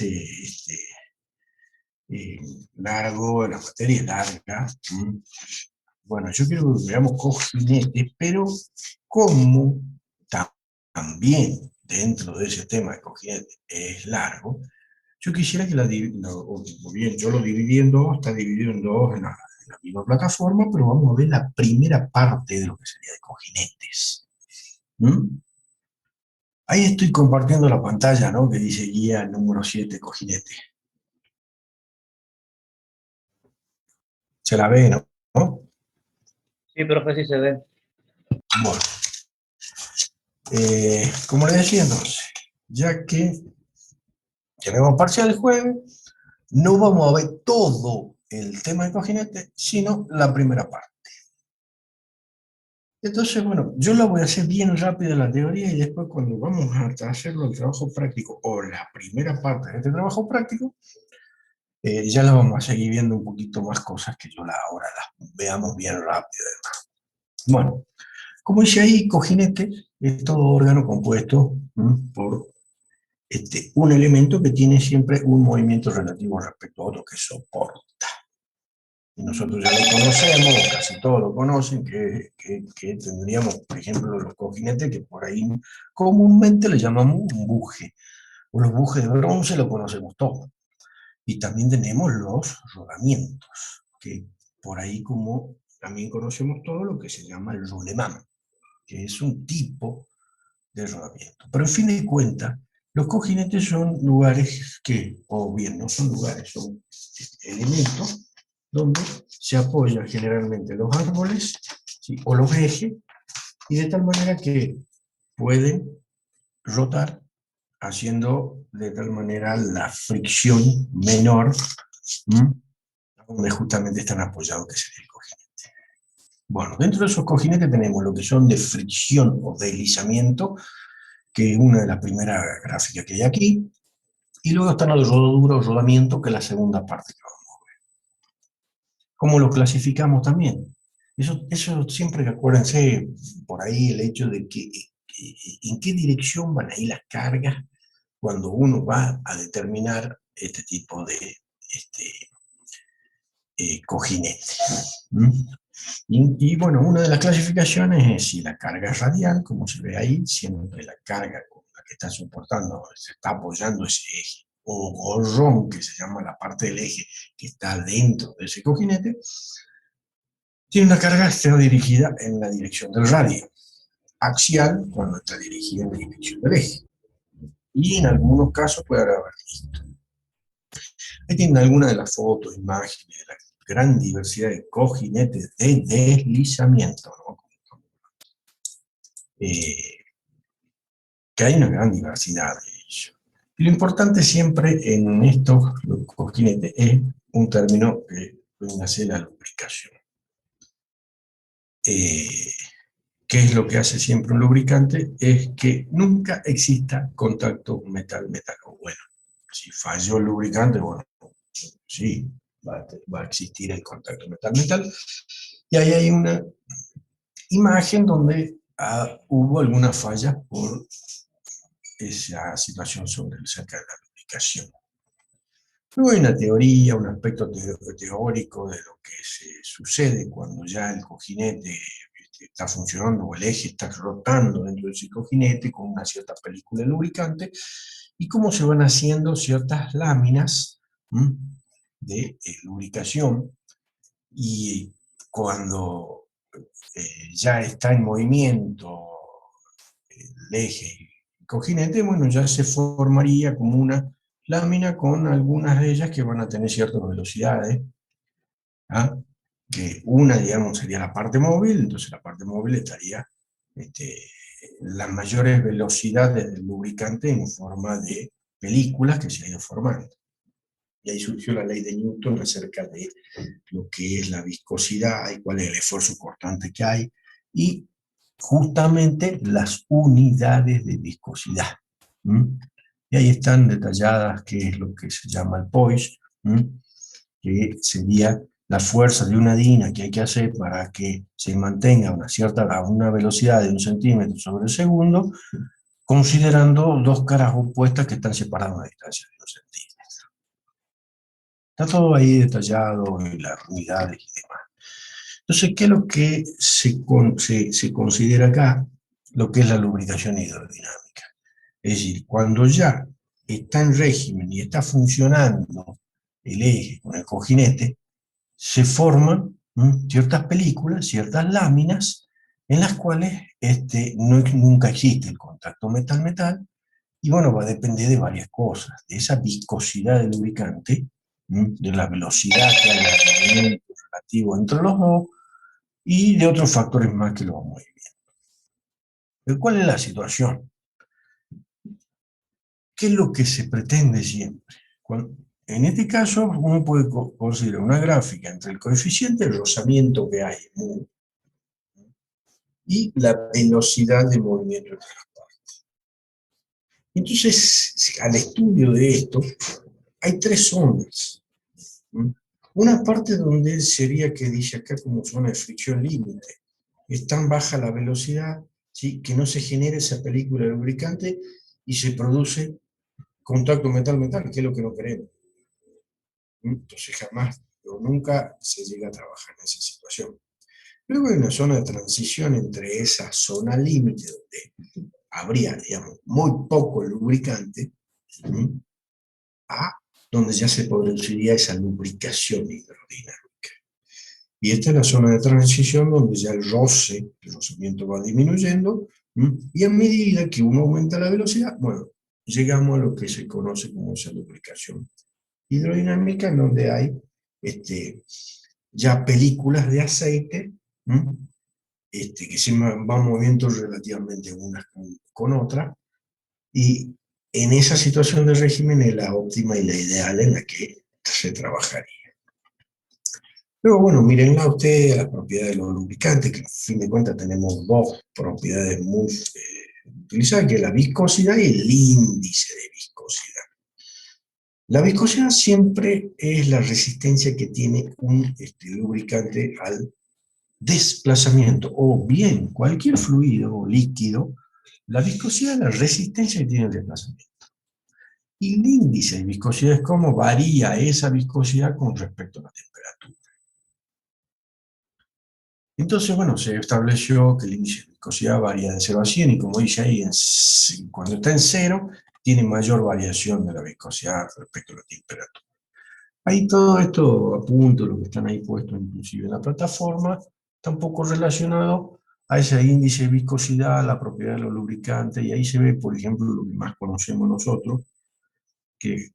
este, largo, la materia es larga. Bueno, yo quiero que veamos cojinetes, pero como también dentro de ese tema de cojinete es largo, yo quisiera que o bien yo lo dividí en dos, está dividido en dos en la misma plataforma, pero vamos a ver la primera parte de lo que sería de cojinetes. Ahí estoy compartiendo la pantalla, ¿no? Que dice guía número 7, cojinete. Se la ve, ¿no? Sí, profe, sí se ve. Bueno, como le decía entonces, ya que tenemos parcial el jueves, no vamos a ver todo el tema de cojinete, sino la primera parte. Entonces, bueno, yo la voy a hacer bien rápida la teoría y después cuando vamos a hacerlo el trabajo práctico o la primera parte de este trabajo práctico, ya la vamos a seguir viendo un poquito más cosas que ahora las veamos bien rápido. Bueno, como dice ahí, cojinete es todo órgano compuesto por un elemento que tiene siempre un movimiento relativo respecto a otro que soporta. Y nosotros ya lo conocemos, casi todos lo conocen, que tendríamos, por ejemplo, los cojinetes, que por ahí comúnmente le llamamos un buje, o los bujes de bronce lo conocemos todos. Y también tenemos los rodamientos, que por ahí como también conocemos todo lo que se llama el roulement, que es un tipo de rodamiento. Pero en fin de cuentas, los cojinetes son lugares que, o bien no son lugares, son elementos donde se apoyan generalmente los árboles, ¿sí? O los ejes, y de tal manera que pueden rotar, haciendo de tal manera la fricción menor, donde justamente están apoyados, que sería el cojinete. Bueno, dentro de esos cojinetes tenemos lo que son de fricción o deslizamiento, que es una de las primeras gráficas que hay aquí, y luego están los rodadura o rodamiento, que es la segunda parte que vamos a ver. ¿Cómo lo clasificamos también? Eso siempre acuérdense por ahí el hecho de que en qué dirección van a ir las cargas cuando uno va a determinar este tipo de cojinete. Y bueno, una de las clasificaciones es si la carga es radial, como se ve ahí, siempre la carga con la que está soportando, se está apoyando ese eje, o gorrón, que se llama la parte del eje que está dentro de ese cojinete, tiene una carga que está dirigida en la dirección del radio. Axial, cuando está dirigida en la dirección del eje. Y en algunos casos puede haber visto. Ahí tienen algunas de las fotos, imágenes de la gran diversidad de cojinetes de deslizamiento, ¿no? Que hay una gran diversidad de ellos. Y lo importante siempre en estos cojinetes es un término que viene a ser la lubricación. ¿Qué es lo que hace siempre un lubricante? Es que nunca exista contacto metal-metal. Bueno, si falló el lubricante, bueno, sí, va a existir el contacto metal-metal. Y ahí hay una imagen donde hubo algunas fallas por esa situación cerca de la lubricación. Luego hay una teoría, un aspecto teórico de lo que se sucede cuando ya el cojinete está funcionando o el eje está rotando dentro de ese cojinete con una cierta película de lubricante y cómo se van haciendo ciertas láminas de lubricación, y cuando ya está en movimiento el eje y cojinete, bueno, ya se formaría como una lámina con algunas de ellas que van a tener ciertas velocidades, que una, digamos, sería la parte móvil, entonces la parte móvil estaría las mayores velocidades del lubricante en forma de películas que se ha ido formando. Y ahí surgió la ley de Newton acerca de lo que es la viscosidad y cuál es el esfuerzo cortante que hay, y justamente las unidades de viscosidad. Y ahí están detalladas qué es lo que se llama el poise, que sería la fuerza de una dina que hay que hacer para que se mantenga a una velocidad de 1 centímetro sobre el segundo, considerando dos caras opuestas que están separadas a una distancia de 1 centímetro. Está todo ahí detallado, en las unidades y demás. Entonces, ¿qué es lo que se considera acá? Lo que es la lubricación hidrodinámica. Es decir, cuando ya está en régimen y está funcionando el eje con el cojinete, se forman ciertas películas, ciertas láminas, en las cuales nunca existe el contacto metal-metal, y bueno, va a depender de varias cosas, de esa viscosidad del lubricante, de la velocidad que hay en el movimiento relativo entre los dos, y de otros factores más que lo vamos a ir viendo. ¿Cuál es la situación? ¿Qué es lo que se pretende siempre? En este caso, uno puede considerar una gráfica entre el coeficiente de rozamiento que hay y la velocidad de movimiento entre las partes. Entonces, al estudio de esto, hay tres zonas. Una parte donde sería que dice acá como zona de fricción límite. Es tan baja la velocidad, ¿sí?, que no se genera esa película de lubricante y se produce contacto metal-metal, que es lo que no queremos. Entonces jamás o nunca se llega a trabajar en esa situación. Luego hay una zona de transición entre esa zona límite, donde habría, digamos, muy poco lubricante, a donde ya se produciría esa lubricación hidrodinámica. Y esta es la zona de transición donde ya el rozamiento va disminuyendo, y a medida que uno aumenta la velocidad, bueno, llegamos a lo que se conoce como esa lubricación hidrodinámica, en donde hay ya películas de aceite que se van moviendo relativamente unas con otras, y en esa situación de régimen es la óptima y la ideal en la que se trabajaría. Luego, bueno, mírenla ustedes las propiedades de los lubricantes, que a fin de cuentas tenemos dos propiedades muy utilizadas, que es la viscosidad y el índice de viscosidad. La viscosidad siempre es la resistencia que tiene un lubricante al desplazamiento, o bien cualquier fluido o líquido, la viscosidad es la resistencia que tiene el desplazamiento. Y el índice de viscosidad es cómo varía esa viscosidad con respecto a la temperatura. Entonces, bueno, se estableció que el índice de viscosidad varía de 0 a 100, y como dice ahí, cuando está en 0, tiene mayor variación de la viscosidad respecto a la temperatura. Ahí todo esto apunto, lo que están ahí puestos inclusive en la plataforma, está un poco relacionado a ese índice de viscosidad, la propiedad de los lubricantes, y ahí se ve, por ejemplo, lo que más conocemos nosotros, que,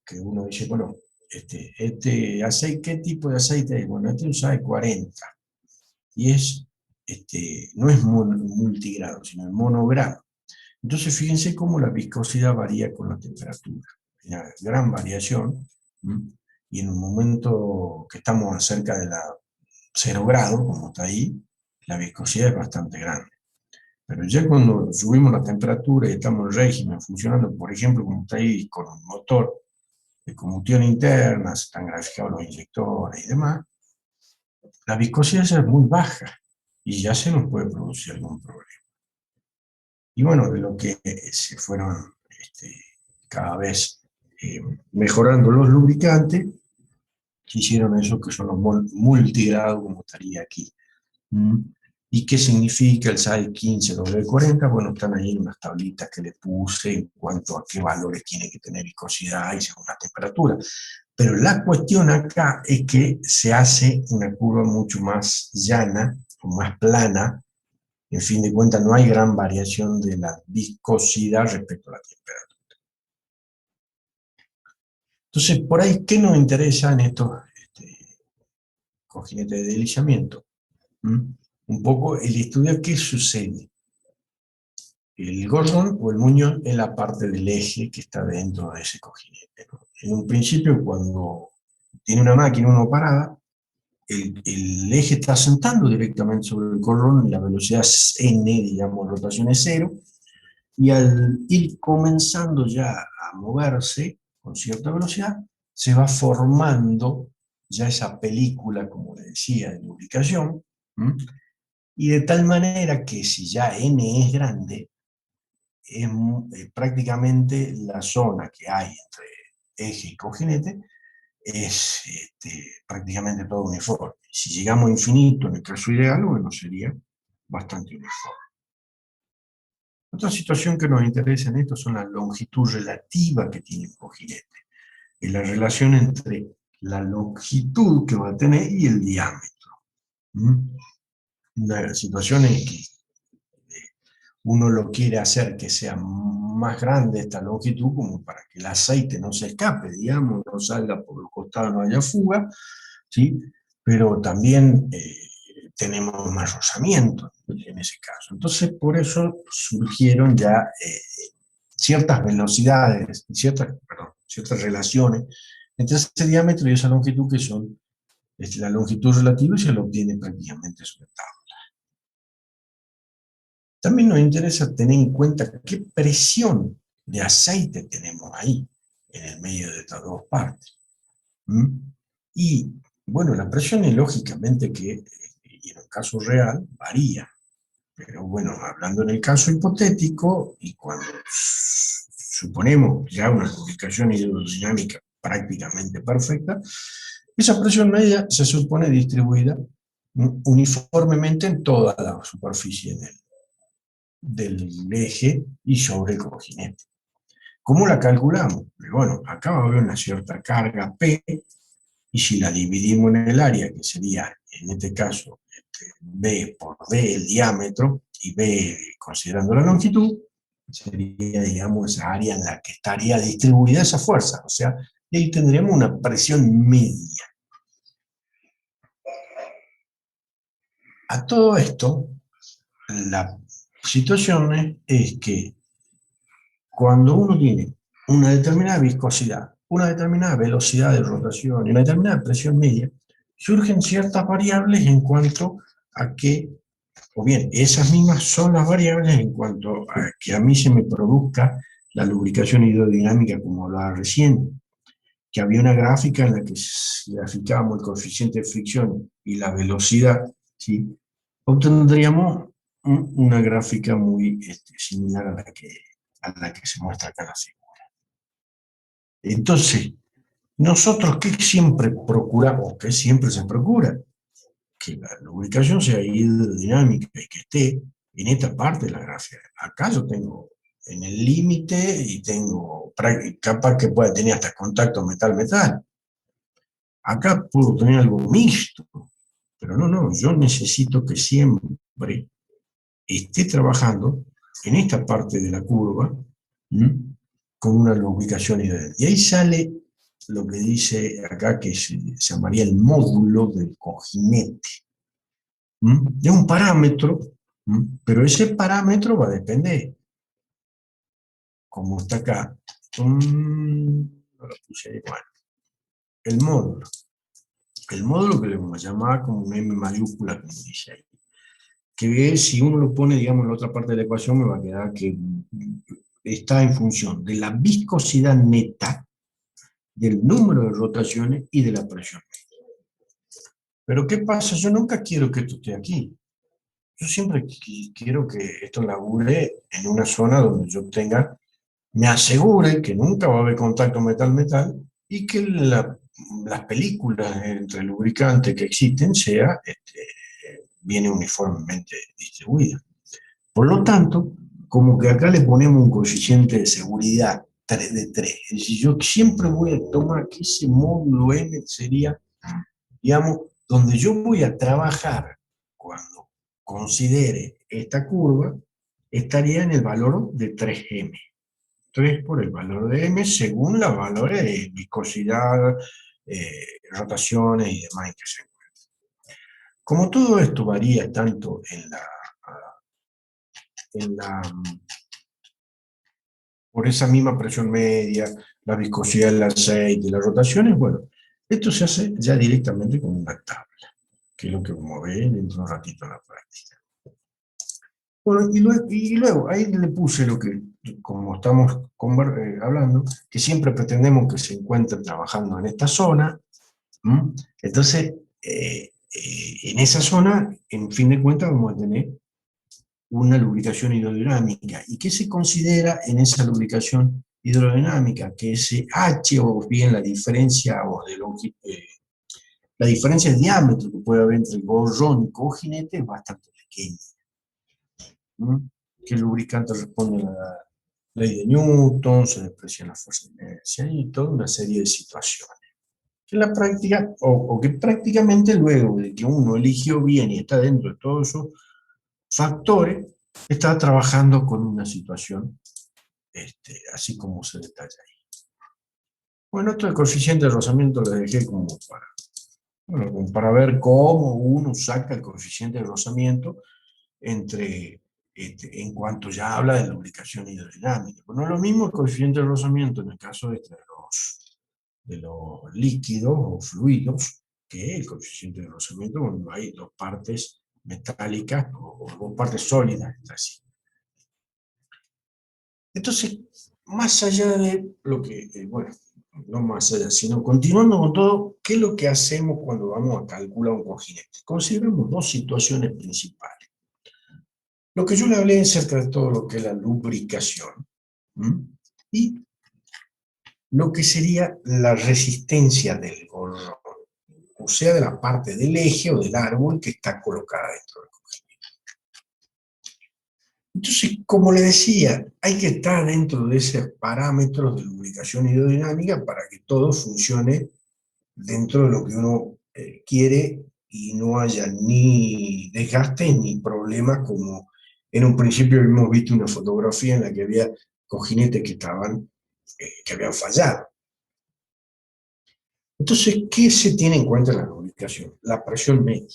que uno dice, bueno, este aceite, ¿qué tipo de aceite es? Bueno, este usa de 40, y no es multigrado, sino el monogrado. Entonces, fíjense cómo la viscosidad varía con la temperatura. Hay una gran variación, y en un momento que estamos cerca de la 0 grado, como está ahí, la viscosidad es bastante grande. Pero ya cuando subimos la temperatura y estamos en régimen funcionando, por ejemplo, como está ahí, con un motor de combustión interna, se están graficados los inyectores y demás, la viscosidad ya es muy baja y ya se nos puede producir algún problema. Y bueno, de lo que se fueron cada vez mejorando los lubricantes, se hicieron eso que son los multigrados, como estaría aquí. ¿Y qué significa el SAE 15W40? Bueno, están ahí en unas tablitas que le puse en cuanto a qué valores tiene que tener viscosidad y según la temperatura. Pero la cuestión acá es que se hace una curva mucho más llana, o más plana. En fin de cuentas, no hay gran variación de la viscosidad respecto a la temperatura. Entonces, por ahí, ¿qué nos interesa en estos cojinetes de deslizamiento? Un poco el estudio qué sucede. El Gordon o el muñón es la parte del eje que está dentro de ese cojinete, ¿no? En un principio, cuando tiene una máquina uno parada, el eje está sentando directamente sobre el cordón y la velocidad es n, digamos, rotación es 0, y al ir comenzando ya a moverse con cierta velocidad, se va formando ya esa película, como le decía, de lubricación, y de tal manera que si ya n es grande, es prácticamente la zona que hay entre eje y cojinete, es prácticamente todo uniforme. Si llegamos a infinito, en el caso ideal, bueno, sería bastante uniforme. Otra situación que nos interesa en esto son la longitud relativa que tiene un cojinete, y la relación entre la longitud que va a tener y el diámetro. Una situación en que uno lo quiere hacer que sea más grande esta longitud, como para que el aceite no se escape, digamos, no salga por los costados, no haya fuga, ¿sí? Pero también tenemos más rozamiento en ese caso. Entonces, por eso surgieron ya ciertas velocidades, ciertas relaciones entre ese diámetro y esa longitud, que son la longitud relativa, y se lo obtiene prácticamente sobre tabla. También nos interesa tener en cuenta qué presión de aceite tenemos ahí, en el medio de estas dos partes. Y, bueno, la presión es lógicamente que, y en el caso real, varía. Pero bueno, hablando en el caso hipotético, y cuando suponemos ya una lubricación hidrodinámica prácticamente perfecta, esa presión media se supone distribuida uniformemente en toda la superficie del eje y sobre el cojinete. ¿Cómo la calculamos? Bueno, acá va a haber una cierta carga P, y si la dividimos en el área, que sería, en este caso, B por D, el diámetro, y B considerando la longitud, sería, digamos, esa área en la que estaría distribuida esa fuerza. O sea, ahí tendríamos una presión media. A todo esto, la situación es que cuando uno tiene una determinada viscosidad, una determinada velocidad de rotación y una determinada presión media, surgen ciertas variables en cuanto a que, o bien, esas mismas son las variables en cuanto a que a mí se me produzca la lubricación hidrodinámica, como hablaba recién, que había una gráfica en la que si graficábamos el coeficiente de fricción y la velocidad, ¿sí?, obtendríamos una gráfica muy similar a la que se muestra acá en la figura. Entonces, nosotros, ¿qué siempre procuramos? ¿Qué siempre se procura? Que la lubricación sea hidrodinámica y que esté en esta parte de la gráfica. Acá yo tengo en el límite y tengo capaz que pueda tener hasta contacto metal-metal. Acá puedo tener algo mixto, pero no, yo necesito que siempre esté trabajando en esta parte de la curva, con una lubricación ideal. Y ahí sale lo que dice acá, que se llamaría el módulo del cojinete. Es un parámetro, pero ese parámetro va a depender, como está acá, no lo puse ahí, bueno, el módulo. El módulo que le vamos a llamar como un M mayúscula, como dice ahí. Que si uno lo pone, digamos, en la otra parte de la ecuación, me va a quedar que está en función de la viscosidad neta, del número de rotaciones y de la presión. Pero ¿qué pasa? Yo nunca quiero que esto esté aquí. Yo siempre quiero que esto labure en una zona donde yo tenga, me asegure que nunca va a haber contacto metal-metal, y que las películas entre lubricantes que existen sea viene uniformemente distribuida. Por lo tanto, como que acá le ponemos un coeficiente de seguridad 3 de 3. Es decir, yo siempre voy a tomar que ese módulo n sería, digamos, donde yo voy a trabajar cuando considere esta curva, estaría en el valor de 3m. 3 por el valor de m, según los valores de viscosidad, rotaciones y demás que se encuentran. Como todo esto varía tanto en la por esa misma presión media, la viscosidad del aceite y las rotaciones, bueno, esto se hace ya directamente con una tabla, que es lo que vamos a ver dentro de un ratito en la práctica. Bueno, y luego ahí le puse lo que, como estamos hablando, que siempre pretendemos que se encuentren trabajando en esta zona. Entonces, en esa zona, en fin de cuentas, vamos a tener una lubricación hidrodinámica. ¿Y qué se considera en esa lubricación hidrodinámica, que ese H, o bien la diferencia, la diferencia de diámetro que puede haber entre el gorrón y cojinete es bastante pequeña. ¿Mm? Que el lubricante responde a la ley de Newton, se deprecia la fuerza de inercia y toda una serie de situaciones. Que la práctica, o que prácticamente luego de que uno eligió bien y está dentro de todos esos factores, está trabajando con una situación así como se detalla ahí. Bueno, esto del coeficiente de rozamiento lo dejé como como para ver cómo uno saca el coeficiente de rozamiento en cuanto ya habla de lubricación hidrodinámica. Pues no es lo mismo el coeficiente de rozamiento en el caso de los líquidos o fluidos que el coeficiente de rozamiento cuando hay dos partes metálicas o dos partes sólidas. Así. Entonces, más allá de lo que, bueno, no más allá, sino continuando con todo, ¿qué es lo que hacemos cuando vamos a calcular un cojinete? Consideramos dos situaciones principales. Lo que yo le hablé acerca de todo lo que es la lubricación, ¿m? Y lo que sería la resistencia del gorrón, o sea, de la parte del eje o del árbol que está colocada dentro del cojinete. Entonces, como le decía, hay que estar dentro de esos parámetros de lubricación hidrodinámica para que todo funcione dentro de lo que uno quiere y no haya ni desgaste ni problemas como en un principio hemos visto una fotografía en la que había cojinetes que habían fallado. Entonces, ¿qué se tiene en cuenta en la lubricación? La presión media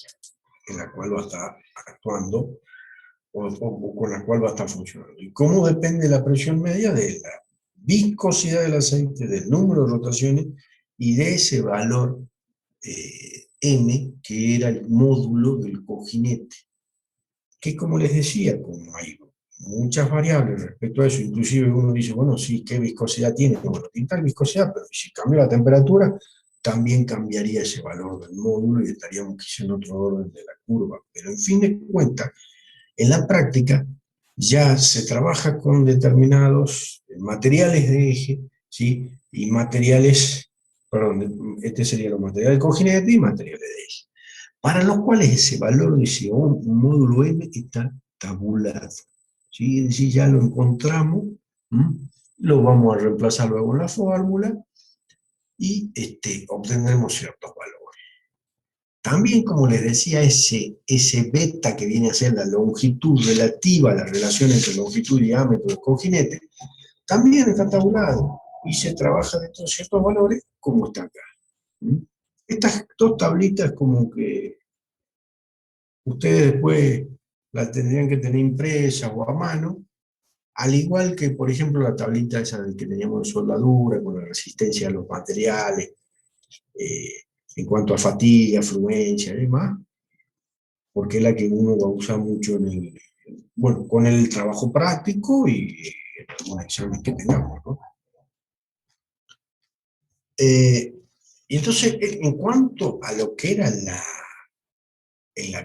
en la cual va a estar actuando o con la cual va a estar funcionando. ¿Y cómo depende la presión media? De la viscosidad del aceite, del número de rotaciones y de ese valor M, que era el módulo del cojinete. Que como les decía, como hay muchas variables respecto a eso, inclusive uno dice, bueno, sí, ¿qué viscosidad tiene? Bueno, tiene tal viscosidad, pero si cambia la temperatura, también cambiaría ese valor del módulo y estaríamos quizá en otro orden de la curva. Pero en fin de cuentas, en la práctica ya se trabaja con determinados materiales de eje, ¿sí? Y materiales, perdón, este sería los materiales de cojinete y materiales de eje, para los cuales ese valor de ese módulo M está tabulado. ¿Sí? Es decir, ya lo encontramos, lo vamos a reemplazar luego en la fórmula y obtendremos ciertos valores. También, como les decía, ese beta que viene a ser la longitud relativa a la relación entre longitud y diámetro del cojinete, también está tabulado y se trabaja dentro de ciertos valores como está acá. Estas dos tablitas como que ustedes después las tendrían que tener impresas o a mano, al igual que, por ejemplo, la tablita esa que teníamos de soldadura, con la resistencia a los materiales, eh, en cuanto a fatiga, fluencia y demás, porque es la que uno va a usar mucho bueno, con el trabajo práctico y en algunos exámenes que tengamos, ¿no? Y entonces, en cuanto a lo que era el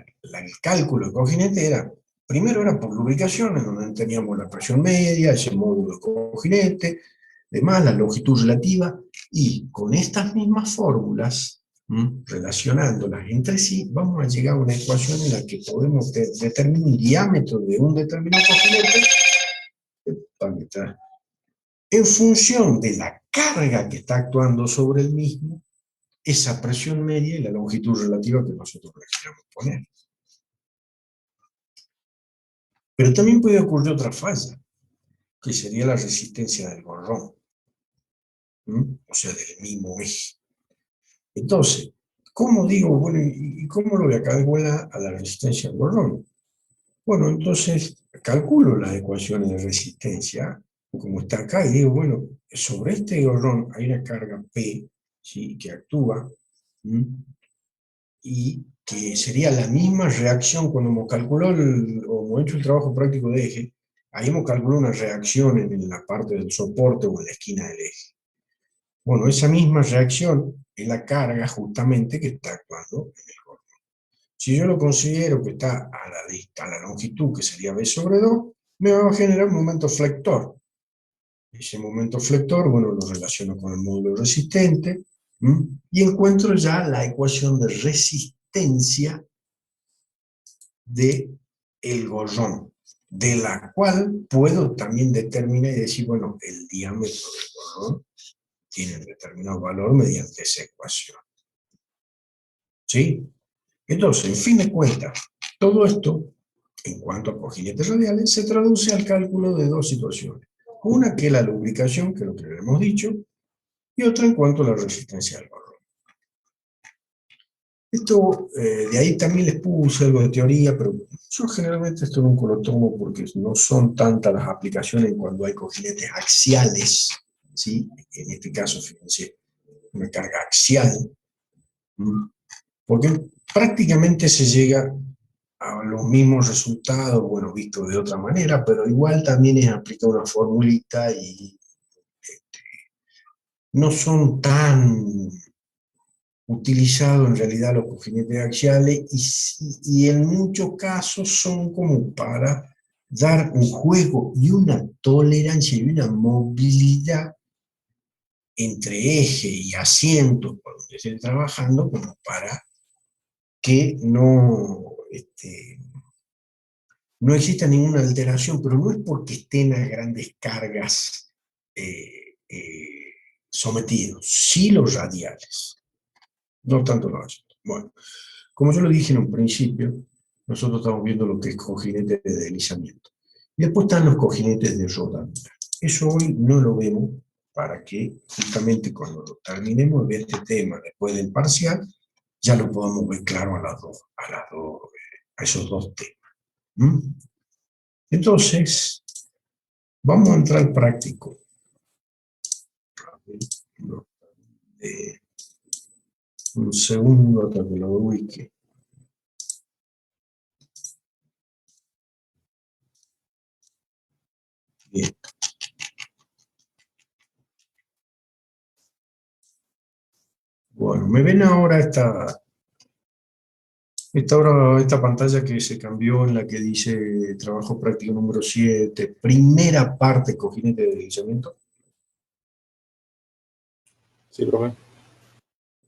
cálculo de cojinete, primero era por lubricación, en donde teníamos la presión media, ese módulo de cojinete, demás, la longitud relativa, y con estas mismas fórmulas, relacionándolas entre sí, vamos a llegar a una ecuación en la que podemos determinar el diámetro de un determinado cojinete en función de la carga que está actuando sobre el mismo, esa presión media y la longitud relativa que nosotros le queramos poner. Pero también puede ocurrir otra falla, que sería la resistencia del gorrón, o sea, del mismo eje. Entonces, ¿cómo digo, bueno, y cómo lo voy a calcular a la resistencia del gorrón? Bueno, entonces calculo las ecuaciones de resistencia, como está acá, y digo, bueno, sobre este gorrón hay una carga P, ¿sí? Que actúa, y que sería la misma reacción cuando hemos calculado o hemos hecho el trabajo práctico de eje, ahí hemos calculado una reacción en la parte del soporte o en la esquina del eje. Bueno, esa misma reacción es la carga justamente que está actuando en el gordo. Si yo lo considero que está a la longitud, que sería B sobre 2, me va a generar un momento flector. ese momento flector, bueno, lo relaciono con el módulo resistente, y encuentro ya la ecuación de resistencia de el gorrón, de la cual puedo también determinar y decir, bueno, el diámetro del gorrón tiene un determinado valor mediante esa ecuación. ¿Sí? Entonces, en fin de cuentas, todo esto, en cuanto a cojinetes radiales, se traduce al cálculo de dos situaciones. Una que es la lubricación, que es lo que hemos dicho, y otra en cuanto a la resistencia al gorrón. Esto, de ahí también les puse algo de teoría, pero yo generalmente esto nunca lo tomo porque no son tantas las aplicaciones cuando hay cojinetes axiales, ¿sí? En este caso, fíjense, una carga axial, porque prácticamente se llega a los mismos resultados, bueno, visto de otra manera, pero igual también es aplicar una formulita y no son tan utilizados en realidad los cojinetes axiales y en muchos casos son como para dar un juego y una tolerancia y una movilidad entre eje y asiento por donde esté trabajando como para que no exista ninguna alteración, pero no es porque estén a grandes cargas sometidos, sí los radiales, no tanto los asientos. Bueno, como yo lo dije en un principio, nosotros estamos viendo lo que es cojinetes de deslizamiento. Y después están los cojinetes de rodadura. Eso hoy no lo vemos para que justamente cuando lo terminemos de ver este tema después del parcial, ya lo podamos ver claro a esos dos temas. Entonces, vamos a entrar al práctico. Un segundo hasta que lo ubique. Bien. Bueno, me ven ahora esta pantalla que se cambió en la que dice trabajo práctico número 7, primera parte, cojinete de deslizamiento. Sí, profe.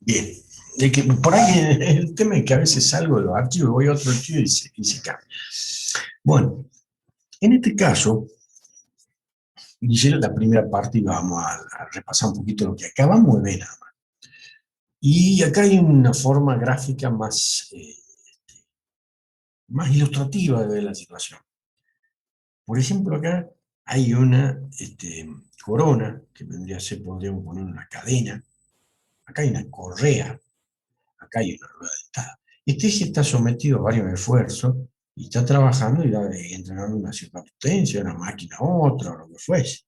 Bien. De que por ahí el tema es que a veces salgo de los archivos, voy a otro archivo y se cambia. Bueno, en este caso, hice la primera parte y vamos a repasar un poquito lo que acabamos de ver nada más. Y acá hay una forma gráfica más ilustrativa de la situación. Por ejemplo, acá hay una corona, que vendría a ser, podríamos poner una cadena. Acá hay una correa, acá hay una rueda dentada. Este eje está sometido a varios esfuerzos y está trabajando y entregando una cierta potencia, una máquina a otra, o lo que fuese.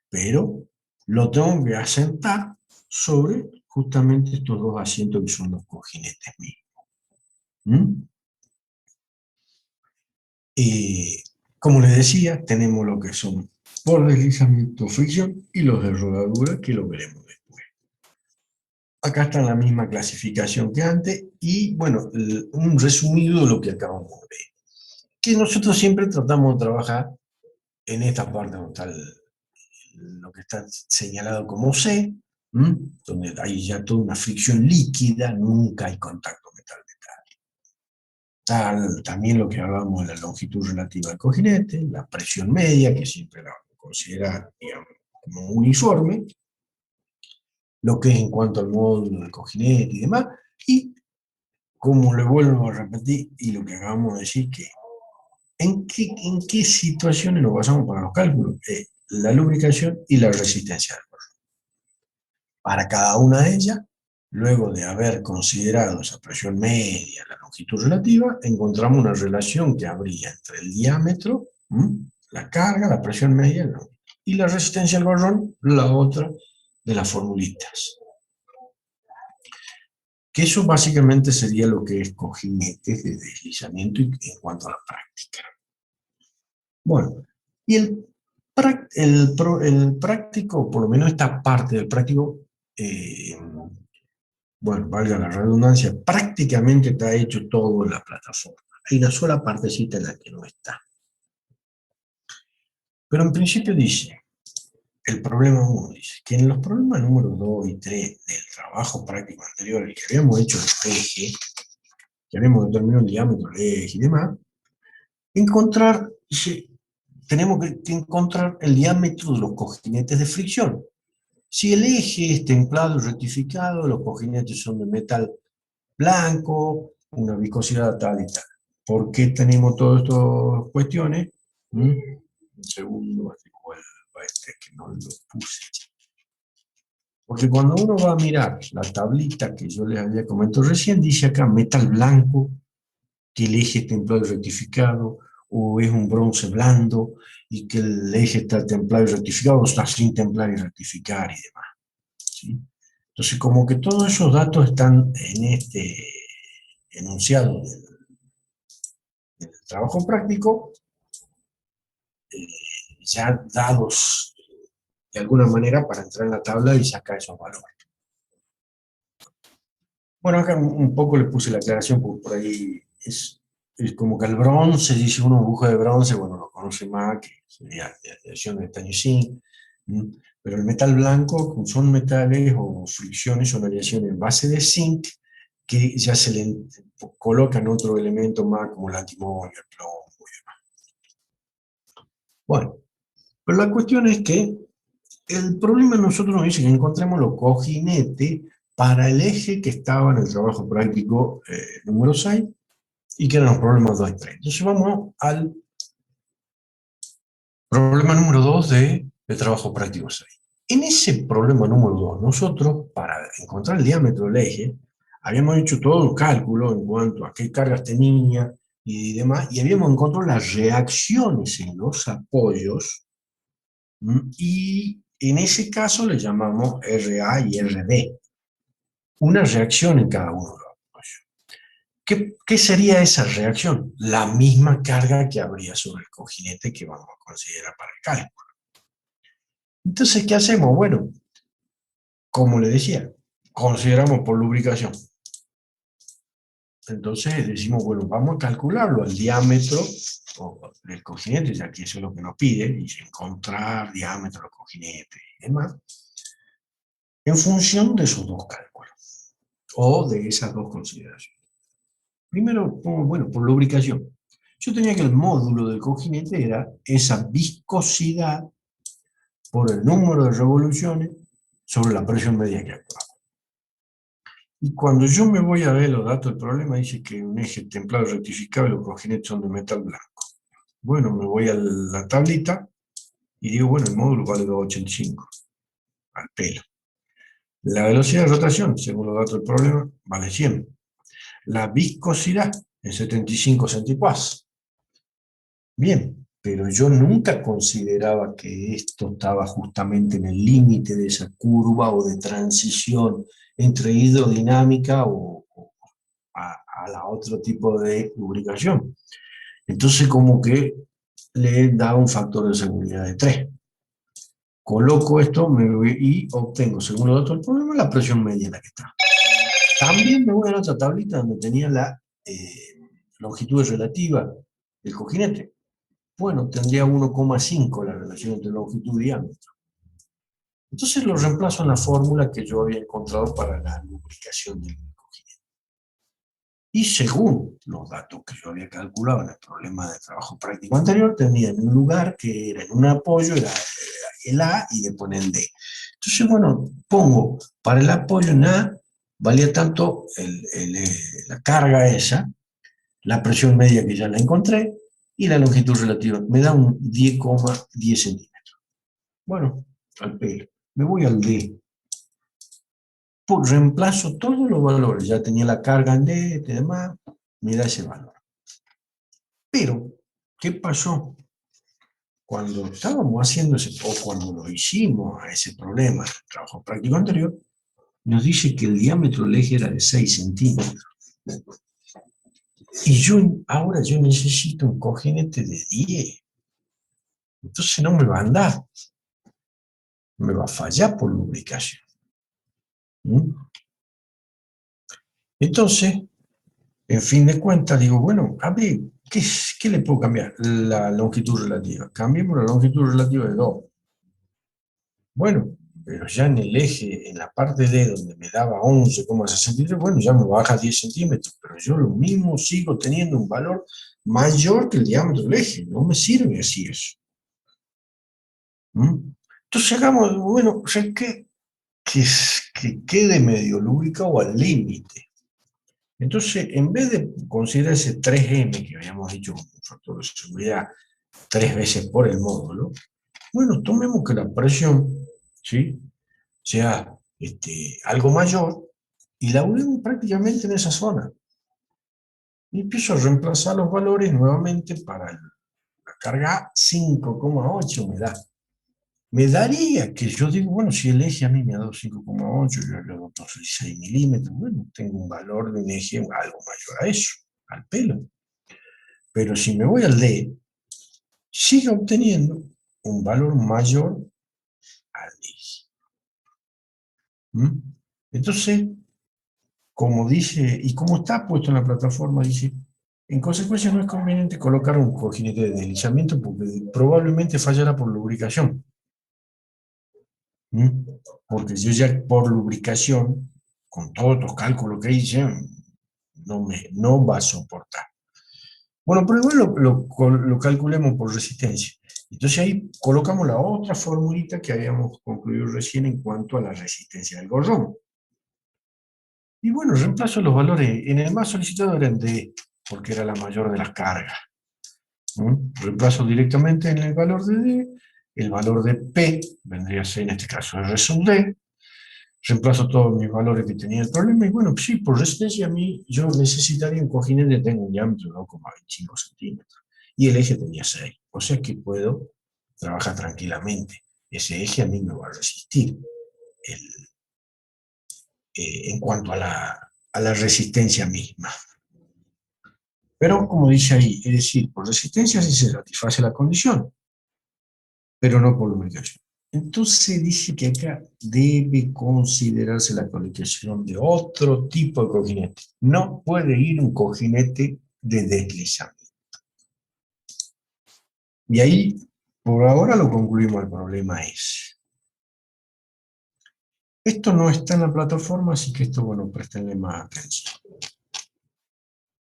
Pero lo tengo que asentar sobre justamente estos dos asientos que son los cojinetes mismos. Como les decía, tenemos lo que son por deslizamiento, fricción y los de rodadura, que lo veremos después. Acá está la misma clasificación que antes y, bueno, un resumido de lo que acabamos de ver. Que nosotros siempre tratamos de trabajar en esta parte donde está lo que está señalado como C, donde hay ya toda una fricción líquida, nunca hay contacto metal-metal. También lo que hablábamos de la longitud relativa del cojinete, la presión media, que siempre la considera, digamos, como uniforme, lo que es en cuanto al módulo del cojinete y demás, y como le vuelvo a repetir, y lo que acabamos de decir, que ¿en qué situaciones nos basamos para los cálculos? La lubricación y la resistencia del corrosión. Para cada una de ellas, luego de haber considerado esa presión media, la longitud relativa, encontramos una relación que habría entre el diámetro, la carga, la presión media, y la resistencia al borrón, la otra de las formulitas. Que eso básicamente sería lo que es cojinetes de deslizamiento en cuanto a la práctica. Bueno, y el práctico, por lo menos esta parte del práctico, bueno, valga la redundancia, prácticamente está hecho todo en la plataforma. Hay una sola partecita en la que no está. Pero en principio dice, el problema 1, dice, que en los problemas número 2 y 3 del trabajo práctico anterior, el que habíamos hecho el eje, que habíamos determinado el diámetro del eje y demás, encontrar, dice, tenemos que encontrar el diámetro de los cojinetes de fricción. Si el eje es templado y rectificado, los cojinetes son de metal blanco, una viscosidad tal y tal. ¿Por qué tenemos todas estas cuestiones? Un segundo, igual este que no lo puse. Porque cuando uno va a mirar la tablita que yo les había comentado recién, dice acá metal blanco, que el eje es templado y rectificado, o es un bronce blando, y que el eje está templado y rectificado, o está sin templar y rectificar y demás. ¿Sí? Entonces, como que todos esos datos están en este enunciado del trabajo práctico, ya dados de alguna manera para entrar en la tabla y sacar esos valores. Bueno, acá un poco le puse la aclaración, porque por ahí es como que el bronce, dice uno, aguja de bronce, bueno, lo conoce más, que sería de aleación de estaño zinc, pero el metal blanco son metales o fricciones, son aleaciones en base de zinc, que ya se le colocan otro elemento más como el antimonio, el plomo y demás. Bueno, pero la cuestión es que el problema nosotros nos dice que encontremos los cojinetes para el eje que estaba en el trabajo práctico número 6 y que eran los problemas 2 y 3. Entonces vamos al problema número 2 del trabajo práctico 6. En ese problema número 2, nosotros, para encontrar el diámetro del eje, habíamos hecho todo el cálculo en cuanto a qué cargas tenía y demás, y habíamos encontrado las reacciones en los apoyos, y en ese caso le llamamos RA y RD, una reacción en cada uno de los apoyos. ¿Qué sería esa reacción? La misma carga que habría sobre el cojinete que vamos a considerar para el cálculo. Entonces, ¿qué hacemos? Bueno, como le decía, consideramos por lubricación. Entonces decimos, bueno, vamos a calcularlo al diámetro del cojinete, ya que eso es lo que nos pide, dice encontrar diámetro del cojinete y demás, en función de esos dos cálculos, o de esas dos consideraciones. Primero, bueno, por lubricación. Yo tenía que el módulo del cojinete era esa viscosidad por el número de revoluciones sobre la presión media que actuaba. Y cuando yo me voy a ver los datos del problema, dice que un eje templado y rectificado y los cojinetes son de metal blanco. Bueno, me voy a la tablita y digo, bueno, el módulo vale 2,85 al pelo. La velocidad de rotación, según los datos del problema, vale 100. La viscosidad es 75 centipoise. Bien, pero yo nunca consideraba que esto estaba justamente en el límite de esa curva o de transición entre hidrodinámica o a la otro tipo de lubricación. Entonces como que le da un factor de seguridad de 3. Coloco esto y obtengo, según los datos del problema, la presión media en la que está. También me voy a la otra tablita donde tenía la longitud relativa del cojinete. Bueno, tendría 1,5 la relación entre longitud y diámetro. Entonces lo reemplazo en la fórmula que yo había encontrado para la lubricación del cojinete. Y según los datos que yo había calculado en el problema de trabajo práctico anterior, tenía en un lugar que era en un apoyo, era el A y después el D. Entonces, bueno, pongo para el apoyo en A, valía tanto la carga esa, la presión media que ya la encontré, y la longitud relativa. Me da un 10,10 centímetros. Bueno, al pelo. Me voy al D. Reemplazo todos los valores. Ya tenía la carga en D y demás. Me da ese valor. Pero, ¿qué pasó? Cuando estábamos haciendo o cuando lo hicimos a ese problema, el trabajo práctico anterior, nos dice que el diámetro del eje era de 6 centímetros. Y ahora yo necesito un cojinete de 10. Entonces no me va a andar. Me va a fallar por lubricación. Entonces, en fin de cuentas, digo, bueno, a ver, ¿qué le puedo cambiar? La longitud relativa. Cambiemos la longitud relativa de 2. Bueno, pero ya en el eje, en la parte D, donde me daba 11,63, bueno, ya me baja 10 centímetros, pero yo lo mismo sigo teniendo un valor mayor que el diámetro del eje. No me sirve así eso. ¿Mm? Entonces hagamos, bueno, ya que quede medio lúbrico o al límite. Entonces, en vez de considerar ese 3M que habíamos dicho como un factor de seguridad 3 veces por el módulo, bueno, tomemos que la presión, ¿sí?, sea algo mayor y la unimos prácticamente en esa zona. Y empiezo a reemplazar los valores nuevamente para la carga 5,8 me da. Me daría que yo digo, bueno, si el eje a mí me ha dado 5,8, yo le doy 6 milímetros, bueno, tengo un valor de un eje algo mayor a eso, al pelo. Pero si me voy al D, sigue obteniendo un valor mayor al eje. ¿Mm? Entonces, como dice, y como está puesto en la plataforma, dice, en consecuencia no es conveniente colocar un cojinete de deslizamiento porque probablemente fallará por lubricación. ¿Mm? Porque yo ya por lubricación, con todos los cálculos que hice, no va a soportar. Bueno, pero igual lo calculemos por resistencia. Entonces ahí colocamos la otra formulita que habíamos concluido recién en cuanto a la resistencia del gorrón. Y bueno, reemplazo los valores. En el más solicitado era en D, porque era la mayor de las cargas. ¿Mm? Reemplazo directamente en el valor de D, el valor de P, vendría a ser en este caso R sub D, reemplazo todos mis valores que tenía el problema, y bueno, sí, por resistencia a mí, yo necesitaría un cojinete que tenga un diámetro de 2,25 centímetros, y el eje tenía 6, o sea que puedo trabajar tranquilamente. Ese eje a mí me va a resistir el, en cuanto a la resistencia misma. Pero como dice ahí, es decir, por resistencia sí se satisface la condición, pero no por lubricación. Entonces dice que acá debe considerarse la colocación de otro tipo de cojinete. No puede ir un cojinete de deslizamiento. Y ahí, por ahora lo concluimos, el problema es. Esto no está en la plataforma, así que esto, bueno, prestenle más atención.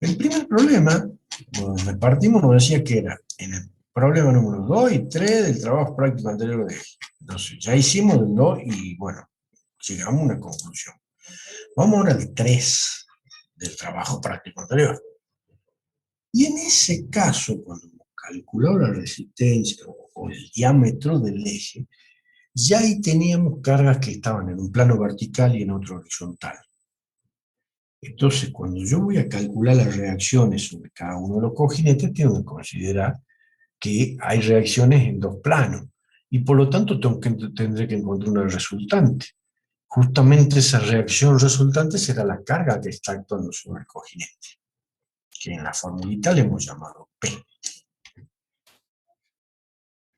El primer problema, donde partimos, nos decía que era en el problema número 2 y 3 del trabajo práctico anterior de eje. Entonces, ya hicimos el 2 y, bueno, llegamos a una conclusión. Vamos ahora al 3 del trabajo práctico anterior. Y en ese caso, cuando hemos calculado la resistencia o el diámetro del eje, ya ahí teníamos cargas que estaban en un plano vertical y en otro horizontal. Entonces, cuando yo voy a calcular las reacciones sobre cada uno de los cojinetes, tengo que considerar que hay reacciones en dos planos, y por lo tanto tendré que encontrar una resultante. Justamente esa reacción resultante será la carga que está actuando sobre el cojinete, que en la formulita le hemos llamado P.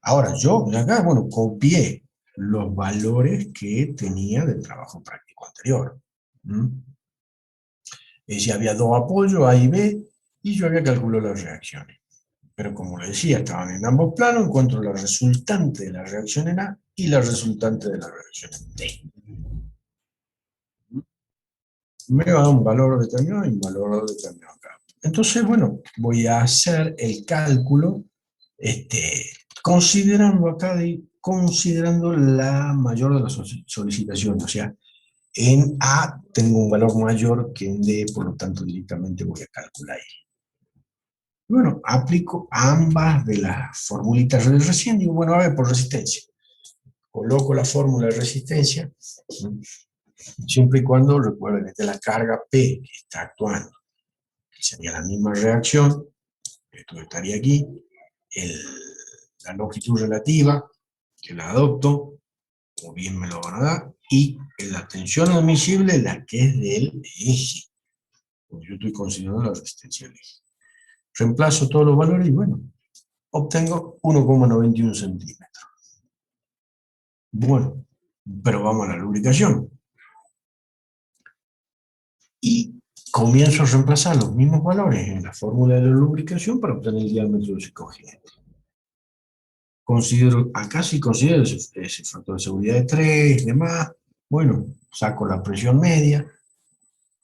Ahora, yo de acá, bueno, copié los valores que tenía del trabajo práctico anterior. ¿Mm? Es decir, había dos apoyos, A y B, y yo había calculado las reacciones. Pero como le decía, estaban en ambos planos, encuentro la resultante de la reacción en A y la resultante de la reacción en D. Me va a dar un valor determinado y un valor determinado acá. Entonces, bueno, voy a hacer el cálculo considerando acá, considerando la mayor de las solicitaciones. O sea, en A tengo un valor mayor que en D, por lo tanto directamente voy a calcular ahí. Bueno, aplico ambas de las formulitas del recién, digo, bueno, a ver, por resistencia. Coloco la fórmula de resistencia, siempre y cuando recuerden que la carga P que está actuando, que sería la misma reacción, esto estaría aquí, el, la longitud relativa, que la adopto, o bien me lo van a dar, y la tensión admisible, la que es del eje, porque yo estoy considerando la resistencia del eje. Reemplazo todos los valores y bueno, obtengo 1,91 centímetros. Bueno, pero vamos a la lubricación. Y comienzo a reemplazar los mismos valores en la fórmula de la lubricación para obtener el diámetro de ese cojinete. acá sí considero ese factor de seguridad de 3 y demás. Bueno, saco la presión media,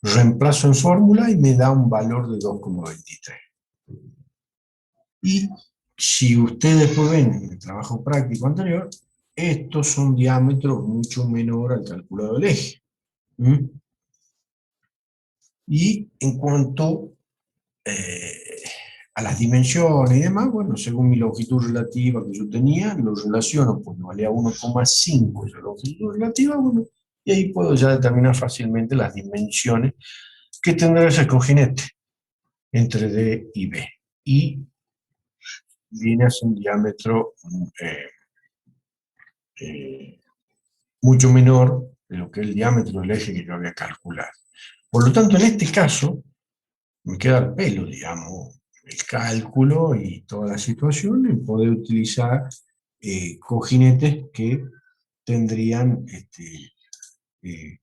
reemplazo en fórmula y me da un valor de 2,23. Y si ustedes después ven en el trabajo práctico anterior, estos son diámetros mucho menor al calculado del eje. ¿Mm? Y en cuanto a las dimensiones y demás, bueno, según mi longitud relativa que yo tenía, lo relaciono, pues me valía 1,5 esa longitud relativa, bueno, y ahí puedo ya determinar fácilmente las dimensiones que tendrá ese cojinete entre D y B. Y viene a ser un diámetro eh, mucho menor de lo que es el diámetro del eje que yo había calculado. Por lo tanto, en este caso, me queda al pelo, digamos, el cálculo y toda la situación, y poder utilizar cojinetes que tendrían eh,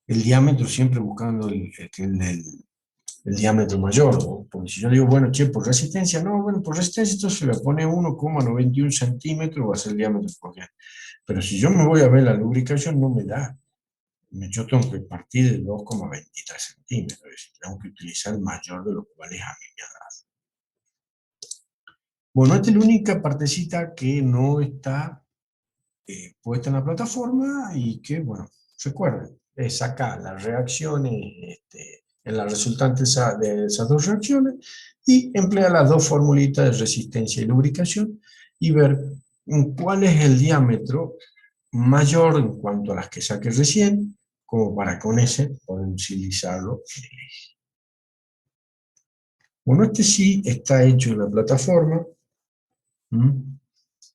el diámetro siempre buscando el diámetro mayor, ¿no? Porque si yo digo, bueno, che, por resistencia, no, bueno, por resistencia entonces se le pone 1,91 centímetros, va a ser el diámetro del cojinete. Pero si yo me voy a ver la lubricación, no me da. Yo tengo que partir de 2,23 centímetros, es decir, tengo que utilizar el mayor de los cuales a mí me ha dado. Bueno, esta es la única partecita que no está puesta en la plataforma y que, bueno, recuerden, es acá las reacciones, en la resultante de esas dos reacciones, y emplea las dos formulitas de resistencia y lubricación y ver cuál es el diámetro mayor en cuanto a las que saqué recién, como para con ese poder utilizarlo. Bueno, este sí está hecho en la plataforma.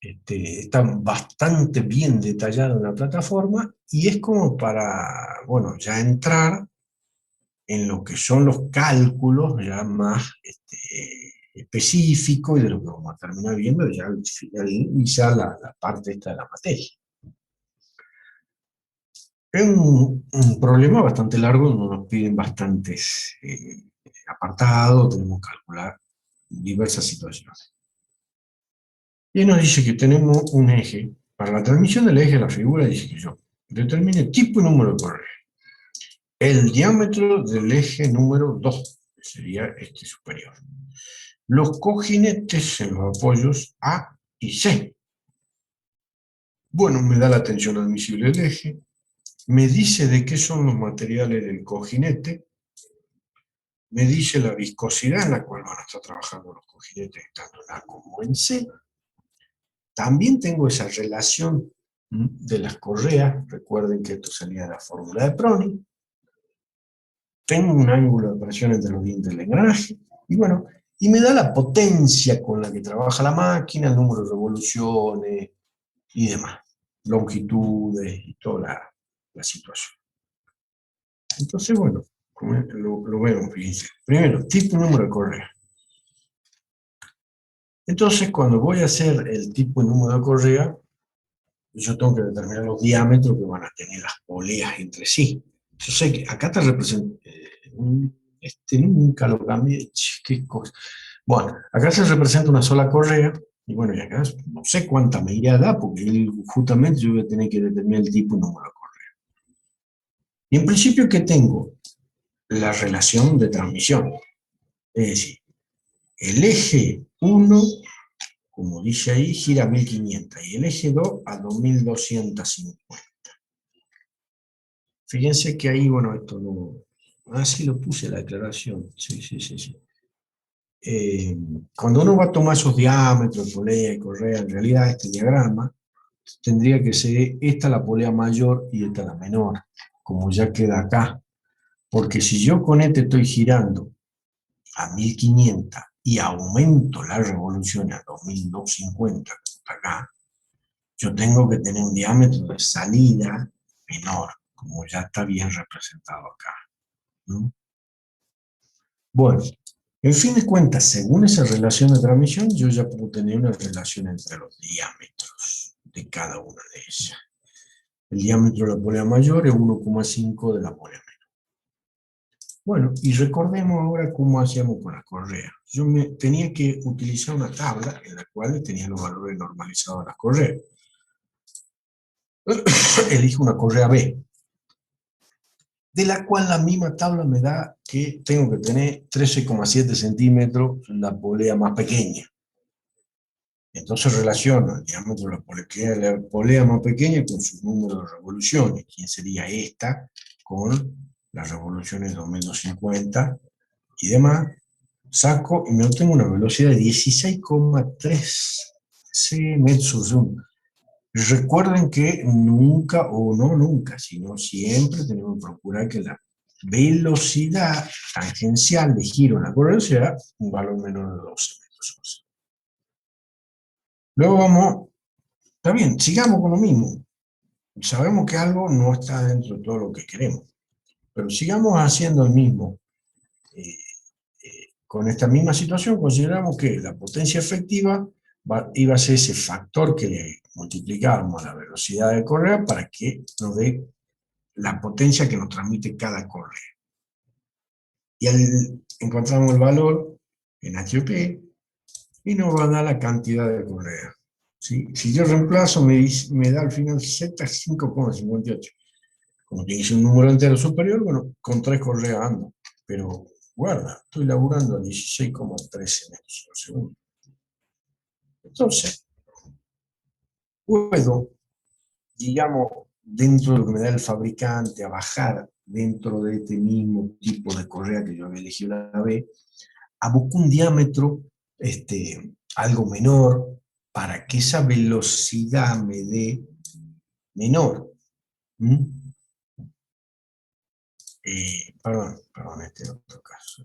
Está bastante bien detallado en la plataforma y es como para, bueno, ya entrar en lo que son los cálculos ya más específicos y de lo que vamos a terminar viendo ya al finalizar la parte esta de la materia. Es un problema bastante largo, donde nos piden bastantes apartados, tenemos que calcular diversas situaciones. Y nos dice que tenemos un eje. Para la transmisión del eje, la figura dice que yo determine tipo y número de correa. El diámetro del eje número 2, que sería este superior. Los cojinetes en los apoyos A y C. Bueno, me da la tensión admisible del eje, me dice de qué son los materiales del cojinete, me dice la viscosidad en la cual van a estar trabajando los cojinetes, tanto en A como en C. También tengo esa relación de las correas, recuerden que esto salía de la fórmula de Prony. Tengo un ángulo de presión entre los dientes del engranaje, y bueno, y me da la potencia con la que trabaja la máquina, el número de revoluciones y demás, longitudes y toda la situación. Entonces, bueno, lo vemos, fíjense. Primero, tipo y número de correa. Entonces, cuando voy a hacer el tipo y número de correa, yo tengo que determinar los diámetros que van a tener las poleas entre sí. Yo sé que acá te representa, nunca lo cambié, qué cosa. Bueno, acá se representa una sola correa, y bueno, y acá no sé cuánta medida da, porque justamente yo voy a tener que determinar el tipo y número de correa. Y en principio, ¿qué tengo? La relación de transmisión. Es decir, el eje 1, como dice ahí, gira a 1500, y el eje 2 a 2250. Fíjense que ahí, bueno, esto no... Ah, sí lo puse la declaración. Sí, sí, sí, sí. Cuando uno va a tomar esos diámetros, polea y correa, en realidad este diagrama tendría que ser esta la polea mayor y esta la menor, como ya queda acá. Porque si yo con este estoy girando a 1500 y aumento la revolución a 2250, acá, yo tengo que tener un diámetro de salida menor, como ya está bien representado acá. ¿No? Bueno, en fin de cuentas, según esa relación de transmisión, yo ya puedo tener una relación entre los diámetros de cada una de ellas. El diámetro de la polea mayor es 1,5 de la polea menor. Bueno, y recordemos ahora cómo hacíamos con la correa. Tenía que utilizar una tabla en la cual tenía los valores normalizados de las correas. Elijo una correa B, de la cual la misma tabla me da que tengo que tener 13,7 centímetros la polea más pequeña. Entonces relaciono el diámetro de la polea más pequeña con su número de revoluciones. ¿Quién sería esta? Con las revoluciones 2250 y demás. Saco y me obtengo una velocidad de 16,3 metros sobre segundo. Recuerden que nunca, o no nunca, sino siempre tenemos que procurar que la velocidad tangencial de giro en la correa sea un valor menor de 12 metros sobre segundo. Luego vamos, está bien, sigamos con lo mismo. Sabemos que algo no está dentro de todo lo que queremos, pero sigamos haciendo el mismo. Eh, con esta misma situación consideramos que la potencia efectiva iba a ser ese factor que le multiplicábamos a la velocidad de correa para que nos dé la potencia que nos transmite cada correa. Y encontramos el valor en HOP y nos va a dar la cantidad de correa. ¿Sí? Si yo reemplazo, me da al final Z5,58. Como que hice un número entero superior, bueno, con 3 correas ando. Pero guarda, estoy laburando a 16,13 metros por segundo. Entonces, puedo, digamos, dentro de lo que me da el fabricante, a bajar dentro de este mismo tipo de correa que yo había elegido la B, a buscar un diámetro algo menor para que esa velocidad me dé menor. ¿Mm? Perdón, este otro caso.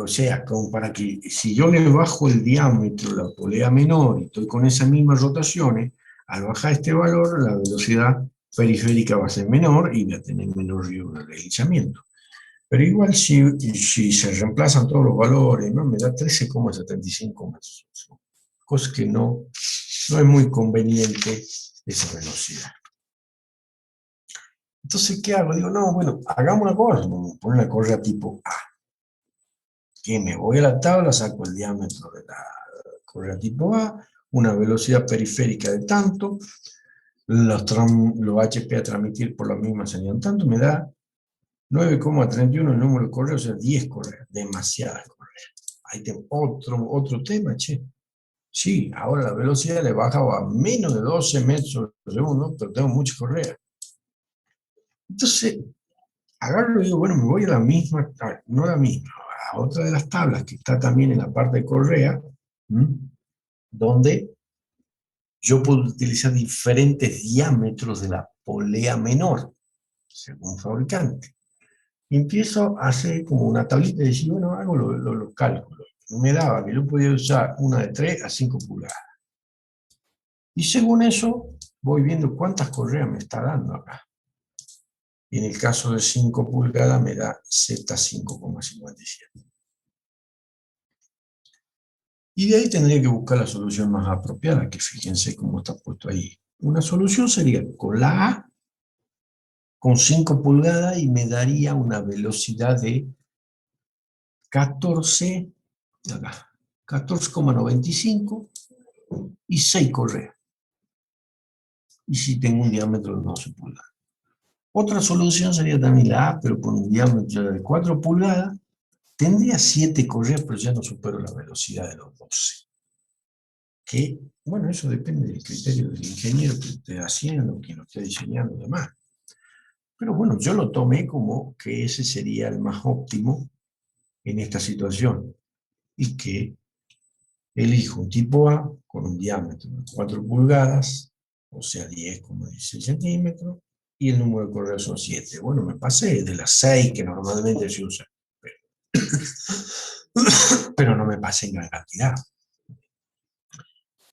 O sea, como para que si yo le bajo el diámetro, la polea menor, y estoy con esas mismas rotaciones, al bajar este valor, la velocidad periférica va a ser menor y va a tener menor riesgo de deslizamiento. Pero igual si se reemplazan todos los valores, ¿no? Me da 13,75 metros. Cosa que no es muy conveniente esa velocidad. Entonces, ¿qué hago? Digo, no, bueno, hagamos una cosa, vamos a poner una correa tipo A. Que me voy a la tabla, saco el diámetro de la correa tipo A, una velocidad periférica de tanto, los HP a transmitir por la misma señal tanto, me da 9,31 el número de correos, o sea, 10 correas, demasiadas correas. Ahí tengo otro tema, che. Sí, ahora la velocidad le bajaba a menos de 12 metros por segundo, pero tengo muchas correas. Entonces, agarro y digo, bueno, me voy a la misma, no la misma, a otra de las tablas que está también en la parte de correa, donde yo puedo utilizar diferentes diámetros de la polea menor, según fabricante. Y empiezo a hacer como una tablita y decir, bueno, hago los cálculos. Me daba que yo podía usar una de 3 a 5 pulgadas. Y según eso, voy viendo cuántas correas me está dando acá. Y en el caso de 5 pulgadas me da Z5,57. Y de ahí tendría que buscar la solución más apropiada, que fíjense cómo está puesto ahí. Una solución sería con la A, con 5 pulgadas, y me daría una velocidad de 14, acá, 14,95 y 6 correas. Y si tengo un diámetro de 12 pulgadas. Otra solución sería también la A, pero con un diámetro de 4 pulgadas, tendría 7 correas, pero ya no supero la velocidad de los 12. Que, bueno, eso depende del criterio del ingeniero que esté haciendo, quien lo esté diseñando y demás. Pero bueno, yo lo tomé como que ese sería el más óptimo en esta situación. Y que elijo un tipo A con un diámetro de 4 pulgadas, o sea, 10,16 centímetros, y el número de correos son 7. Bueno, me pasé de las 6 que normalmente se usa, pero no me pasé en gran cantidad.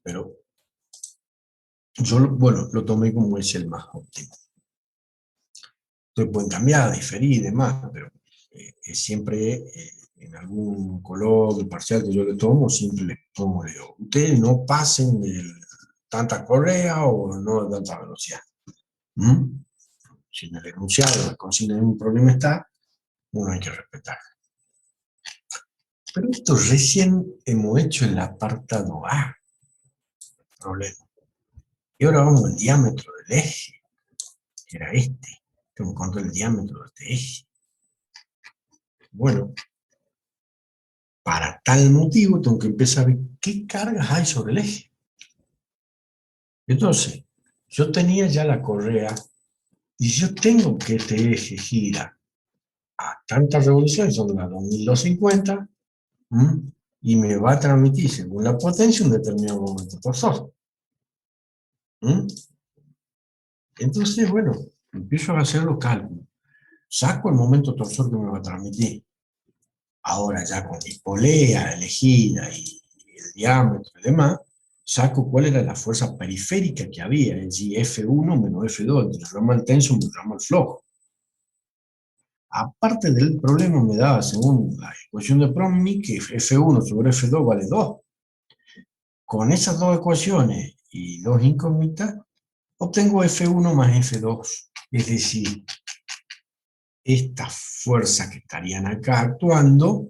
Pero yo, bueno, lo tomé como es el más óptimo. Entonces pueden cambiar, diferir y demás, pero siempre en algún coloquio parcial que yo le tomo, siempre le tomo, le digo, ustedes no pasen de tanta correa o no de tanta velocidad. ¿Mm? Si en el enunciado la consigna de un problema está, uno hay que respetar. Pero esto recién hemos hecho el apartado A, problema. Y ahora vamos al diámetro del eje, que era este. Tengo que encontrar el diámetro de este eje. Bueno, para tal motivo tengo que empezar a ver qué cargas hay sobre el eje. Entonces, yo tenía ya la correa, y yo tengo que este eje gira a tantas revoluciones, son las 2250, y me va a transmitir, según la potencia, un determinado momento torsor. Entonces, bueno, empiezo a hacer los cálculos. Saco el momento torsor que me va a transmitir. Ahora ya con mi polea elegida y el diámetro y demás, saco cuál era la fuerza periférica que había, es decir, F1 menos F2, entre el ramal tenso y el ramal flojo. Aparte del problema me daba, según la ecuación de Promny, que F1 sobre F2 vale 2. Con esas dos ecuaciones y dos incógnitas, obtengo F1 más F2. Es decir, estas fuerzas que estarían acá actuando,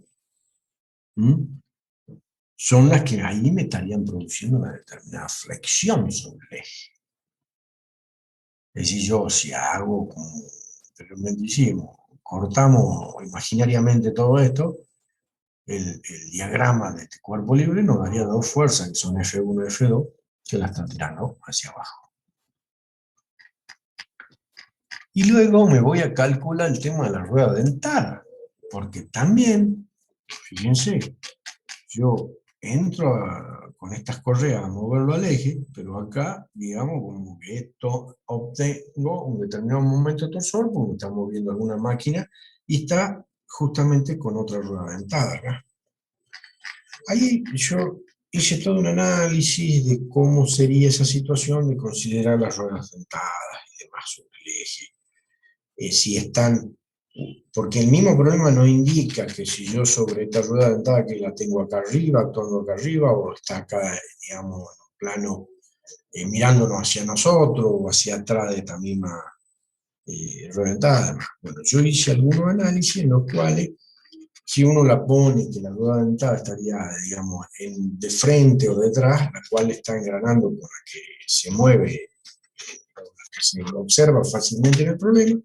son las que ahí me estarían produciendo una determinada flexión sobre el eje. Es decir, yo si hago, como anteriormente hicimos, cortamos imaginariamente todo esto, el diagrama de este cuerpo libre nos daría dos fuerzas, que son F1 y F2, que la están tirando hacia abajo. Y luego me voy a calcular el tema de la rueda dentada, porque también, fíjense, yo entro con estas correas a moverlo al eje, pero acá, digamos, como que esto obtengo un determinado momento torsor, porque está moviendo alguna máquina, y está justamente con otra rueda dentada acá. Ahí yo hice todo un análisis de cómo sería esa situación de considerar las ruedas dentadas y demás sobre el eje. Si están, porque el mismo problema nos indica que si yo sobre esta rueda dentada que la tengo acá arriba, actuando acá arriba, o está acá, digamos, en un plano mirándonos hacia nosotros, o hacia atrás de esta misma rueda dentada. Bueno, yo hice algunos análisis en los cuales, si uno la pone, que la rueda dentada estaría, digamos, de frente o detrás, la cual está engranando con la que se mueve, la que se observa fácilmente en el problema,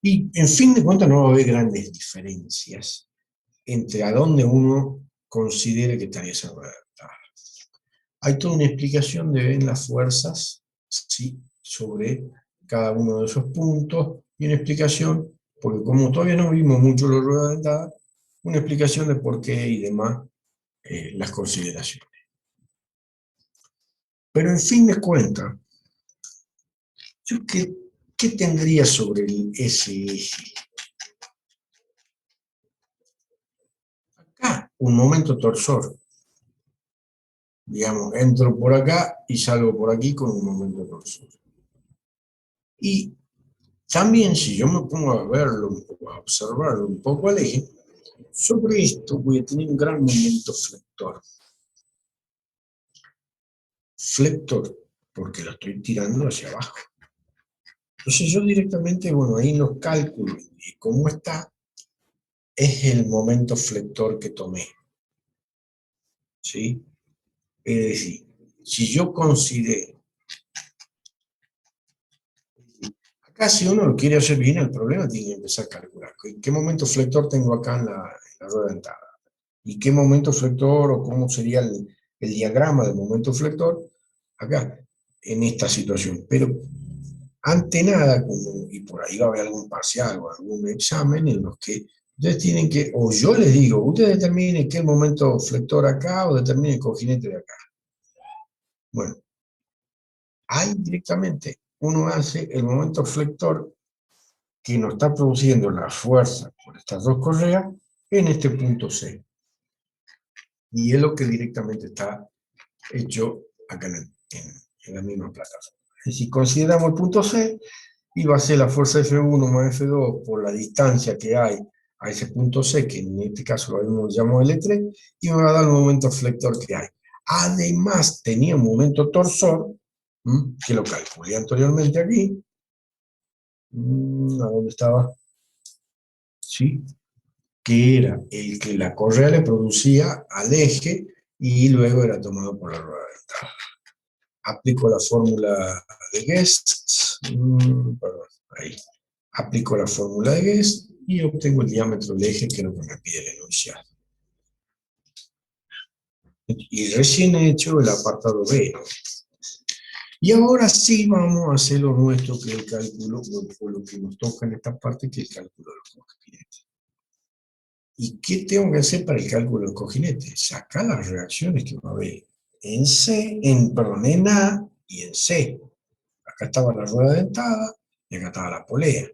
y en fin de cuentas no va a haber grandes diferencias entre a dónde uno considere que estaría esa rueda dentada. Hay toda una explicación de ver las fuerzas, ¿sí?, sobre cada uno de esos puntos, y una explicación, porque como todavía no vimos mucho la rueda dentada, una explicación de por qué y demás las consideraciones. Pero en fin de cuentas, yo ¿qué tendría sobre ese eje? Acá, un momento torsor. Digamos, entro por acá y salgo por aquí con un momento torsor. Y también, si yo me pongo a verlo, a observarlo un poco al eje, sobre esto voy a tener un gran momento flector. Flector, porque lo estoy tirando hacia abajo. Entonces yo directamente, bueno, ahí en los cálculos de cómo está, es el momento flector que tomé. ¿Sí? Es decir, si yo considero, acá si uno lo quiere hacer bien, el problema tiene que empezar a calcular qué momento flector tengo acá en la rueda dentada, y qué momento flector, o cómo sería el diagrama del momento flector acá, en esta situación. Pero ante nada, y por ahí va a haber algún parcial o algún examen en los que ustedes tienen que, o yo les digo, ustedes determinen qué momento flector acá, o determinen el cojinete de acá. Bueno, ahí directamente uno hace el momento flector que nos está produciendo la fuerza por estas dos correas en este punto C. Y es lo que directamente está hecho acá en la misma plataforma. Es decir, consideramos el punto C, y va a ser la fuerza F1 más F2 por la distancia que hay a ese punto C, que en este caso lo llamamos L3, y me va a dar el momento flector que hay. Además, tenía un momento torsor, que lo calculé anteriormente aquí, ¿A dónde estaba? Sí, que era el que la correa le producía al eje y luego era tomado por la rueda dentada. Aplico la fórmula de Guest, perdón, ahí. Aplico la fórmula de Guest y obtengo el diámetro del eje, que es lo que me pide el enunciado. Y recién he hecho el apartado B, ¿no? Y ahora sí vamos a hacer lo nuestro, que es el cálculo, o lo que nos toca en esta parte, que es el cálculo de los cojinetes. ¿Y qué tengo que hacer para el cálculo de los cojinetes? Sacar las reacciones que va a haber en C, perdón, en A y en C. Acá estaba la rueda dentada y acá estaba la polea.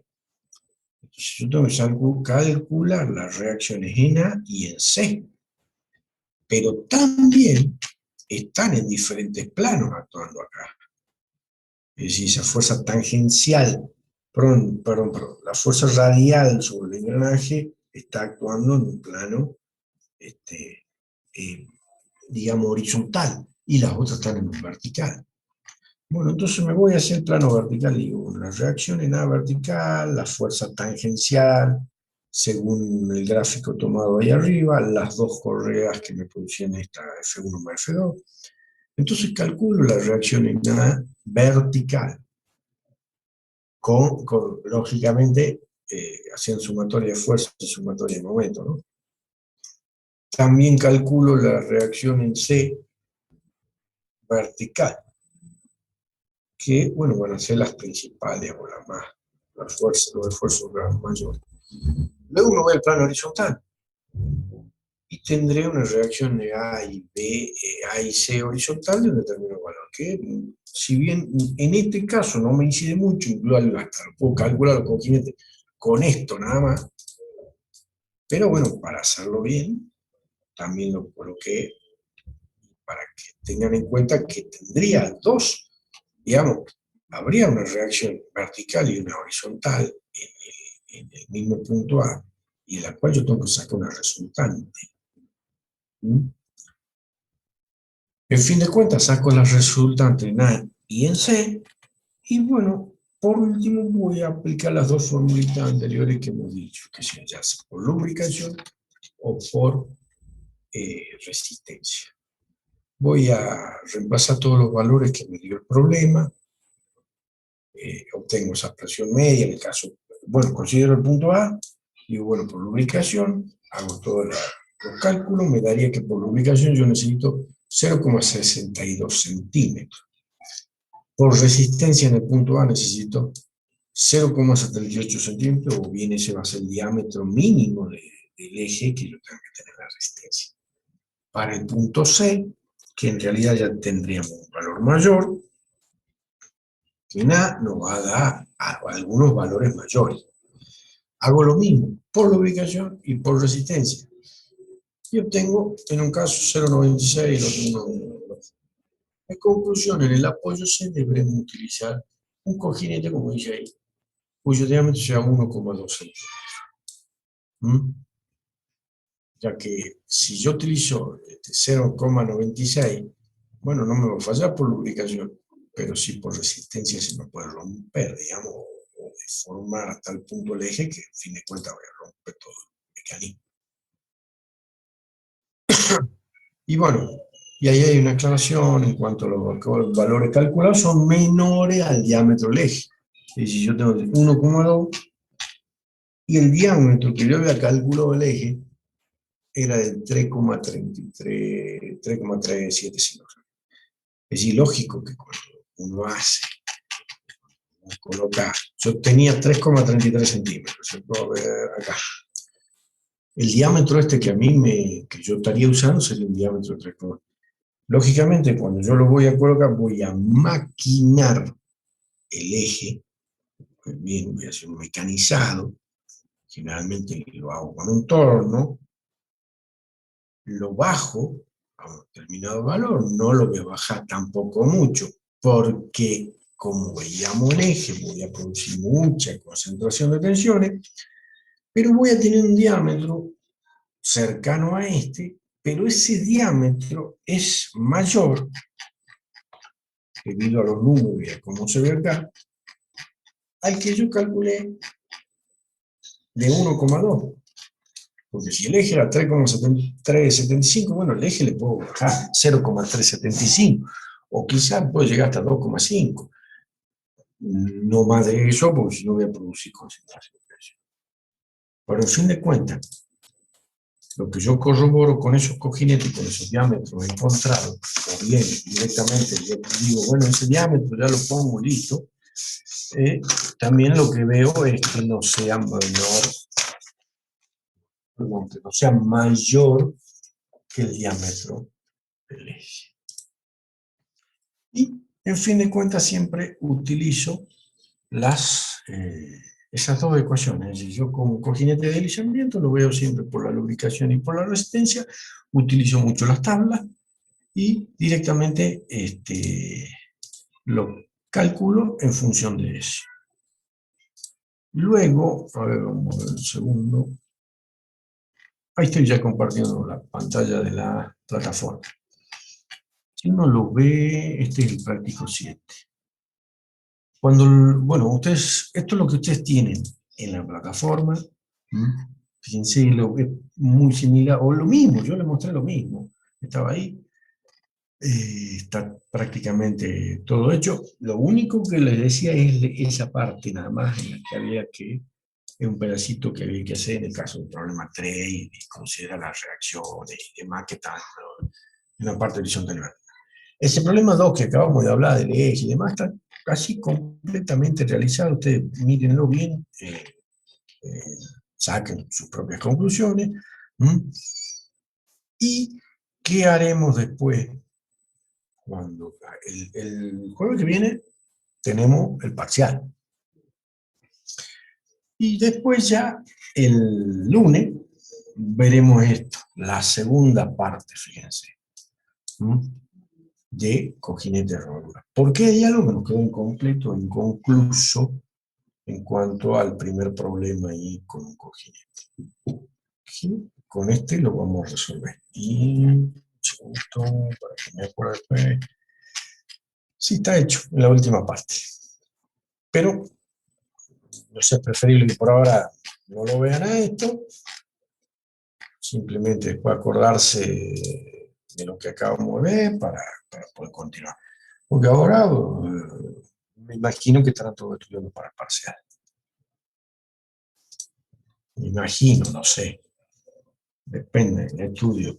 Entonces yo tengo que calcular las reacciones en A y en C. Pero también están en diferentes planos actuando acá. Es decir, esa fuerza tangencial, perdón, la fuerza radial sobre el engranaje está actuando en un plano, eh, digamos, horizontal, y las otras están en un vertical. Bueno, entonces me voy hacia el plano vertical y digo, la reacción en A vertical, la fuerza tangencial, según el gráfico tomado ahí arriba, las dos correas que me producían esta F1 más F2. Entonces calculo la reacción en A vertical, lógicamente, haciendo sumatoria de fuerza y sumatoria de momento, ¿no? También calculo la reacción en C vertical, que, bueno, van a ser las principales o las fuerzas, los esfuerzos mayores. Luego me voy al plano horizontal y tendré una reacción de A y B, A y C horizontal de un determinado valor, que si bien en este caso no me incide mucho, incluso hasta puedo calcular los cojinetes con esto nada más, pero bueno, para hacerlo bien, también lo coloqué para que tengan en cuenta que tendría dos, digamos, habría una reacción vertical y una horizontal en el mismo punto A, y en la cual yo tengo que sacar una resultante. ¿Mm? En fin de cuentas, saco la resultante en A y en C, y bueno, por último voy a aplicar las dos formulitas anteriores que hemos dicho, que sean ya sea por lubricación o por resistencia. Voy a reemplazar todos los valores que me dio el problema, obtengo esa presión media, en el caso, bueno, considero el punto A, y bueno, por lubricación, hago todos los cálculos, me daría que por lubricación yo necesito 0,62 centímetros. Por resistencia en el punto A necesito 0,78 centímetros, o bien ese va a ser el diámetro mínimo del eje que yo tengo que tener la resistencia. Para el punto C, que en realidad ya tendríamos un valor mayor, que en A nos va a dar algunos valores mayores. Hago lo mismo por lubricación y por resistencia. Y obtengo, en un caso, 0,96 y en otro 1,2. En conclusión, en el apoyo C deberemos utilizar un cojinete, como dice ahí, cuyo diámetro sea 1,2 centímetros. Ya que si yo utilizo 0,96, bueno, no me va a fallar por lubricación, pero sí por resistencia se me puede romper, digamos, o deformar hasta el punto del eje, que en fin de cuentas voy a romper todo el mecanismo. Y bueno, y ahí hay una aclaración en cuanto a los valores calculados son menores al diámetro del eje. Es decir, yo tengo 1,2 y el diámetro que yo había calculado del eje era de 3,33, 3,375. Es ilógico que cuando uno coloca, yo tenía 3,33 centímetros, se puede ver acá. El diámetro este que a mí que yo estaría usando sería un diámetro de 3,33. Lógicamente, cuando yo lo voy a colocar, voy a maquinar el eje, bien, voy a hacer un mecanizado, generalmente lo hago con un torno, lo bajo a un determinado valor, no lo voy a bajar tampoco mucho, porque como veíamos el eje, voy a producir mucha concentración de tensiones, pero voy a tener un diámetro cercano a este, pero ese diámetro es mayor, debido a los números y a cómo se ve acá, al que yo calculé de 1,2. Porque si el eje era 3,75, bueno, el eje le puedo bajar 0,375, o quizás puede llegar hasta 2,5. No más de eso, porque si no voy a producir concentración de presión. Pero en fin de cuentas, lo que yo corroboro con esos cojinetes, con esos diámetros encontrados, o bien directamente yo digo, bueno, ese diámetro ya lo pongo listo, también lo que veo es que no sea menor, perdón, que no sea mayor que el diámetro del eje. Y, en fin de cuentas, siempre utilizo esas dos ecuaciones. Es decir, yo como cojinete de deslizamiento lo veo siempre por la lubricación y por la resistencia, utilizo mucho las tablas y directamente lo calculo en función de eso. Luego, a ver, vamos a ver un segundo. Ahí estoy ya compartiendo la pantalla de la plataforma. Si uno lo ve, este es el práctico 7. Bueno, ustedes, esto es lo que ustedes tienen en la plataforma. Fíjense, es muy similar, o lo mismo, yo les mostré lo mismo. Estaba ahí, está prácticamente todo hecho. Lo único que les decía es esa parte nada más en la que había que, es un pedacito que había que hacer en el caso del problema 3, y considerar las reacciones y demás que están en la parte horizontal. Ese problema 2 que acabamos de hablar del eje y demás está casi completamente realizado. Ustedes mírenlo bien, saquen sus propias conclusiones. ¿Y qué haremos después? Cuando el jueves que viene tenemos el parcial. Y después ya el lunes veremos esto, la segunda parte, fíjense, de cojinete de rodadura. ¿Por qué hay algo que nos quedó incompleto, inconcluso en cuanto al primer problema ahí con un cojinete? Y con este lo vamos a resolver. Y un segundo, para que me acuerde después. Sí, está hecho en la última parte. Pero no sé, es preferible que por ahora no lo vean a esto, simplemente después acordarse de lo que acabamos de ver para poder continuar. Porque ahora me imagino que estarán todos estudiando para el parcial. Me imagino, no sé. Depende del estudio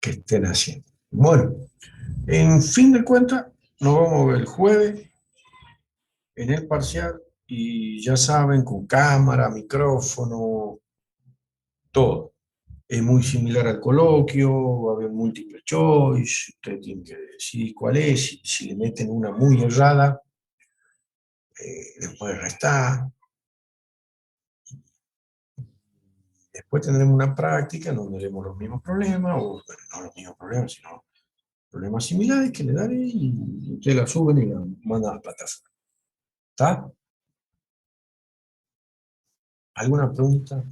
que estén haciendo. Bueno, en fin de cuentas, nos vamos a ver el jueves en el parcial y ya saben, con cámara, micrófono, todo. Es muy similar al coloquio, va a haber múltiple choice, ustedes tienen que decidir cuál es, si le meten una muy errada, les puede restar. Después tendremos una práctica en donde haremos los mismos problemas, o bueno, no los mismos problemas, sino problemas similares que le daré y ustedes la suben y la mandan a la plataforma. ¿Está? ¿Alguna pregunta?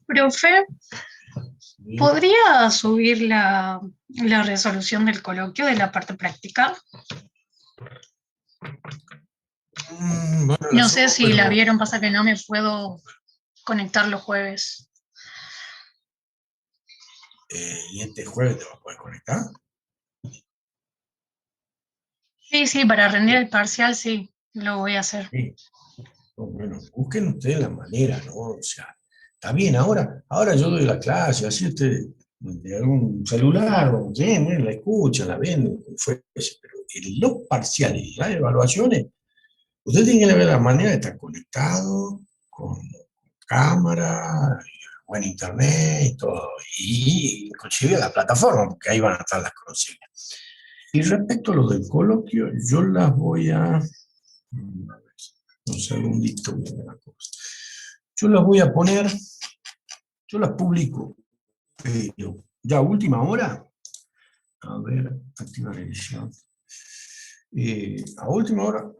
Profe, Bien. ¿podría subir la resolución del coloquio de la parte práctica? Bueno, la No sé subo, si la pero vieron, pasa que no me puedo conectar los jueves. y este jueves te vas a poder conectar. Sí, sí, para rendir el parcial sí, lo voy a hacer. Sí. Bueno, busquen ustedes la manera, ¿no? O sea, está bien, ahora yo doy la clase, así usted de algún celular, o bien, la escucha, la ven, como fuese, pero en los parciales y las evaluaciones, usted tiene que ver la manera de estar conectado con cámara, buen internet y todo, y inclusive a la plataforma, porque ahí van a estar las consignas. Y respecto a lo del coloquio, yo las voy a ver, un segundito, voy a ver una cosa. Yo las voy a poner, yo las publico, pero ya a última hora, a ver, activar edición. A última hora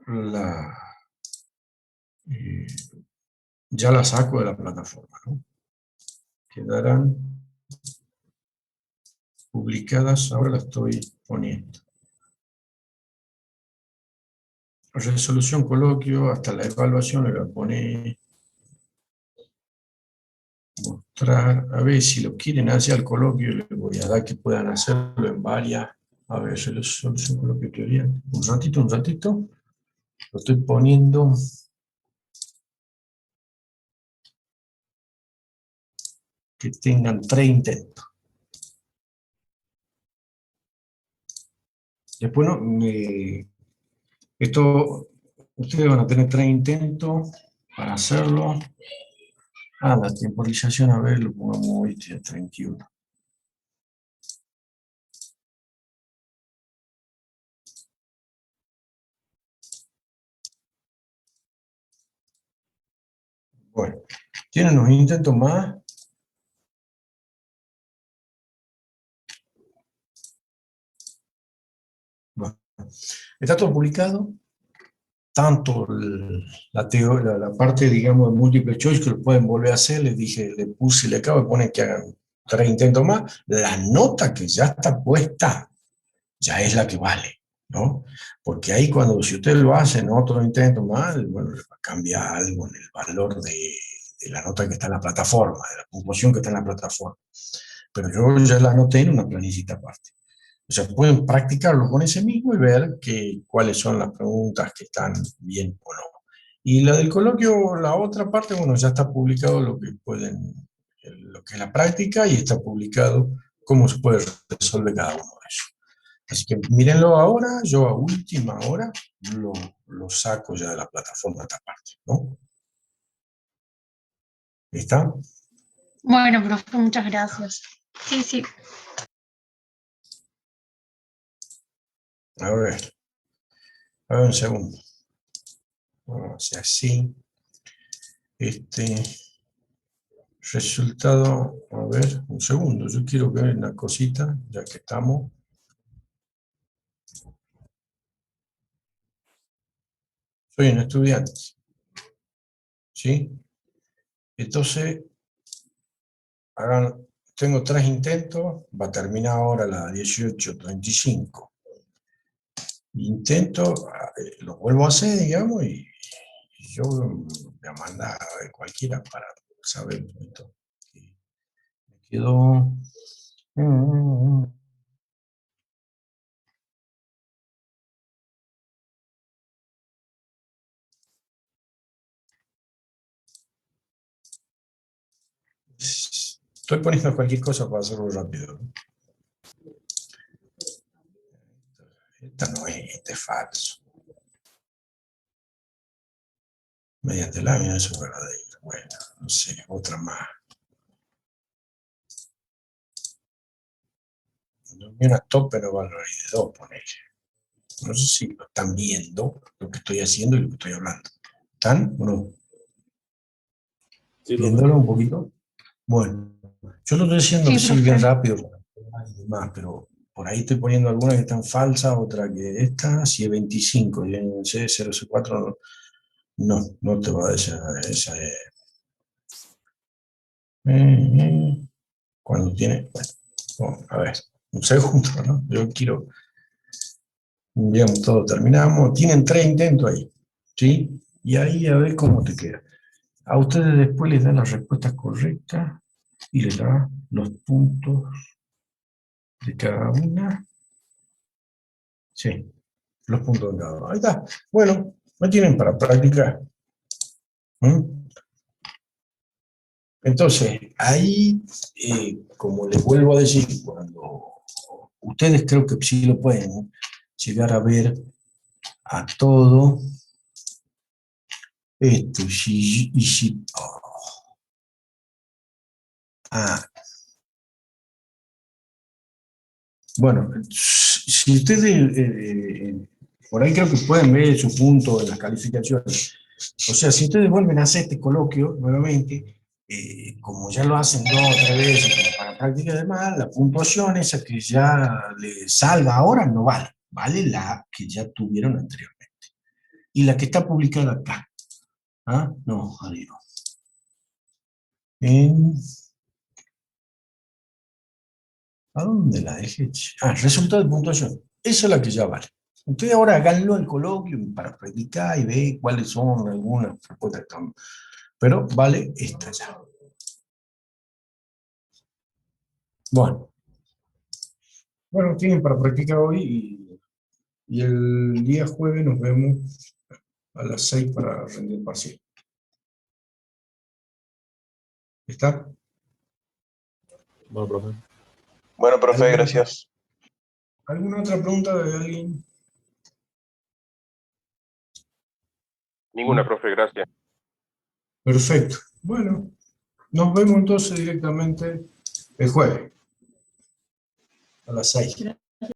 eh, ya la saco de la plataforma, ¿no? Quedarán publicadas, ahora las estoy poniendo. resolución coloquio, hasta la evaluación le voy a poner, mostrar, a ver si lo quieren hacer al coloquio, les voy a dar que puedan hacerlo en varias, a ver, resolución coloquio teoría, un ratito, lo estoy poniendo, que tengan 3 intentos. Después, no, esto, ustedes van a tener 3 intentos para hacerlo. La temporización, a ver, lo pongamos hoy, 31. Bueno, ¿tienen unos intentos más? Bueno, está todo publicado, tanto la parte, digamos, de múltiple choice que lo pueden volver a hacer, les dije, le puse, le acabo de poner que hagan 3 intentos más, la nota que ya está puesta, ya es la que vale, ¿no? Porque ahí cuando, si usted lo hace en otro intento más, bueno, le va a cambiar algo en el valor de la nota que está en la plataforma, de la puntuación que está en la plataforma. Pero yo ya la anoté en una planillita aparte. O sea, pueden practicarlo con ese mismo y ver cuáles son las preguntas que están bien o no. Y la del coloquio, la otra parte, bueno, ya está publicado lo que pueden, lo que es la práctica y está publicado cómo se puede resolver cada uno de ellos. Así que mírenlo ahora, yo a última hora lo saco ya de la plataforma esta parte, ¿no? ¿Está? Bueno, profe, muchas gracias. Sí, sí. A ver un segundo. Vamos a hacer así. Resultado, a ver, un segundo, yo quiero ver una cosita, ya que estamos. Soy un estudiante, ¿sí? Entonces, tengo 3 intentos, va a terminar ahora la 18:35. Intento, lo vuelvo a hacer, digamos, y yo voy a mandar a ver cualquiera para saber un poquito. Me quedó... Estoy poniendo cualquier cosa para hacerlo rápido. Esta no es, este es falso. Mediante lámina, eso es verdadero. Bueno, no sé, otra más. No vi una tope, no valor de 2, ponele. No sé si lo están viendo, lo que estoy haciendo y lo que estoy hablando. ¿Están o no? Sí, ¿Viéndolo un poquito? Bueno, yo lo estoy haciendo Sí, así bien profe. rápido, más, pero por ahí estoy poniendo algunas que están falsas, otra que esta, si es 25, y en C0C4 no te va a decir esa. Cuando tiene, bueno, a ver, un segundo, ¿no? Yo quiero, bien, todo terminamos, tienen 3 intentos ahí, ¿sí? Y ahí a ver cómo te queda. A ustedes después les dan las respuestas correctas y les da los puntos de cada una. Sí, los puntos de cada una. Ahí está. Bueno, me tienen para practicar. ¿Mm? Entonces, ahí, como les vuelvo a decir, cuando ustedes creo que sí lo pueden llegar a ver a todo esto, ah, bueno, si ustedes, por ahí creo que pueden ver su punto en las calificaciones. O sea, si ustedes vuelven a hacer este coloquio nuevamente, como ya lo hacen 2 o 3 veces como para práctica de más, la puntuación esa que ya le salga ahora no vale, vale la que ya tuvieron anteriormente. Y la que está publicada acá. ¿Ah? No, adiós. ¿A dónde la dejé? Resultado de puntuación. Esa es la que ya vale. Ustedes ahora háganlo el coloquio para practicar y ver cuáles son algunas respuestas que están. Pero vale esta ya. Bueno. Bueno, tienen para practicar hoy y el día jueves nos vemos a las 6 para rendir parcial. ¿Está? Bueno, profe. Bueno, profe, gracias. ¿Alguna otra pregunta de alguien? Ninguna, profe, gracias. Perfecto. Bueno, nos vemos entonces directamente el jueves a las 6.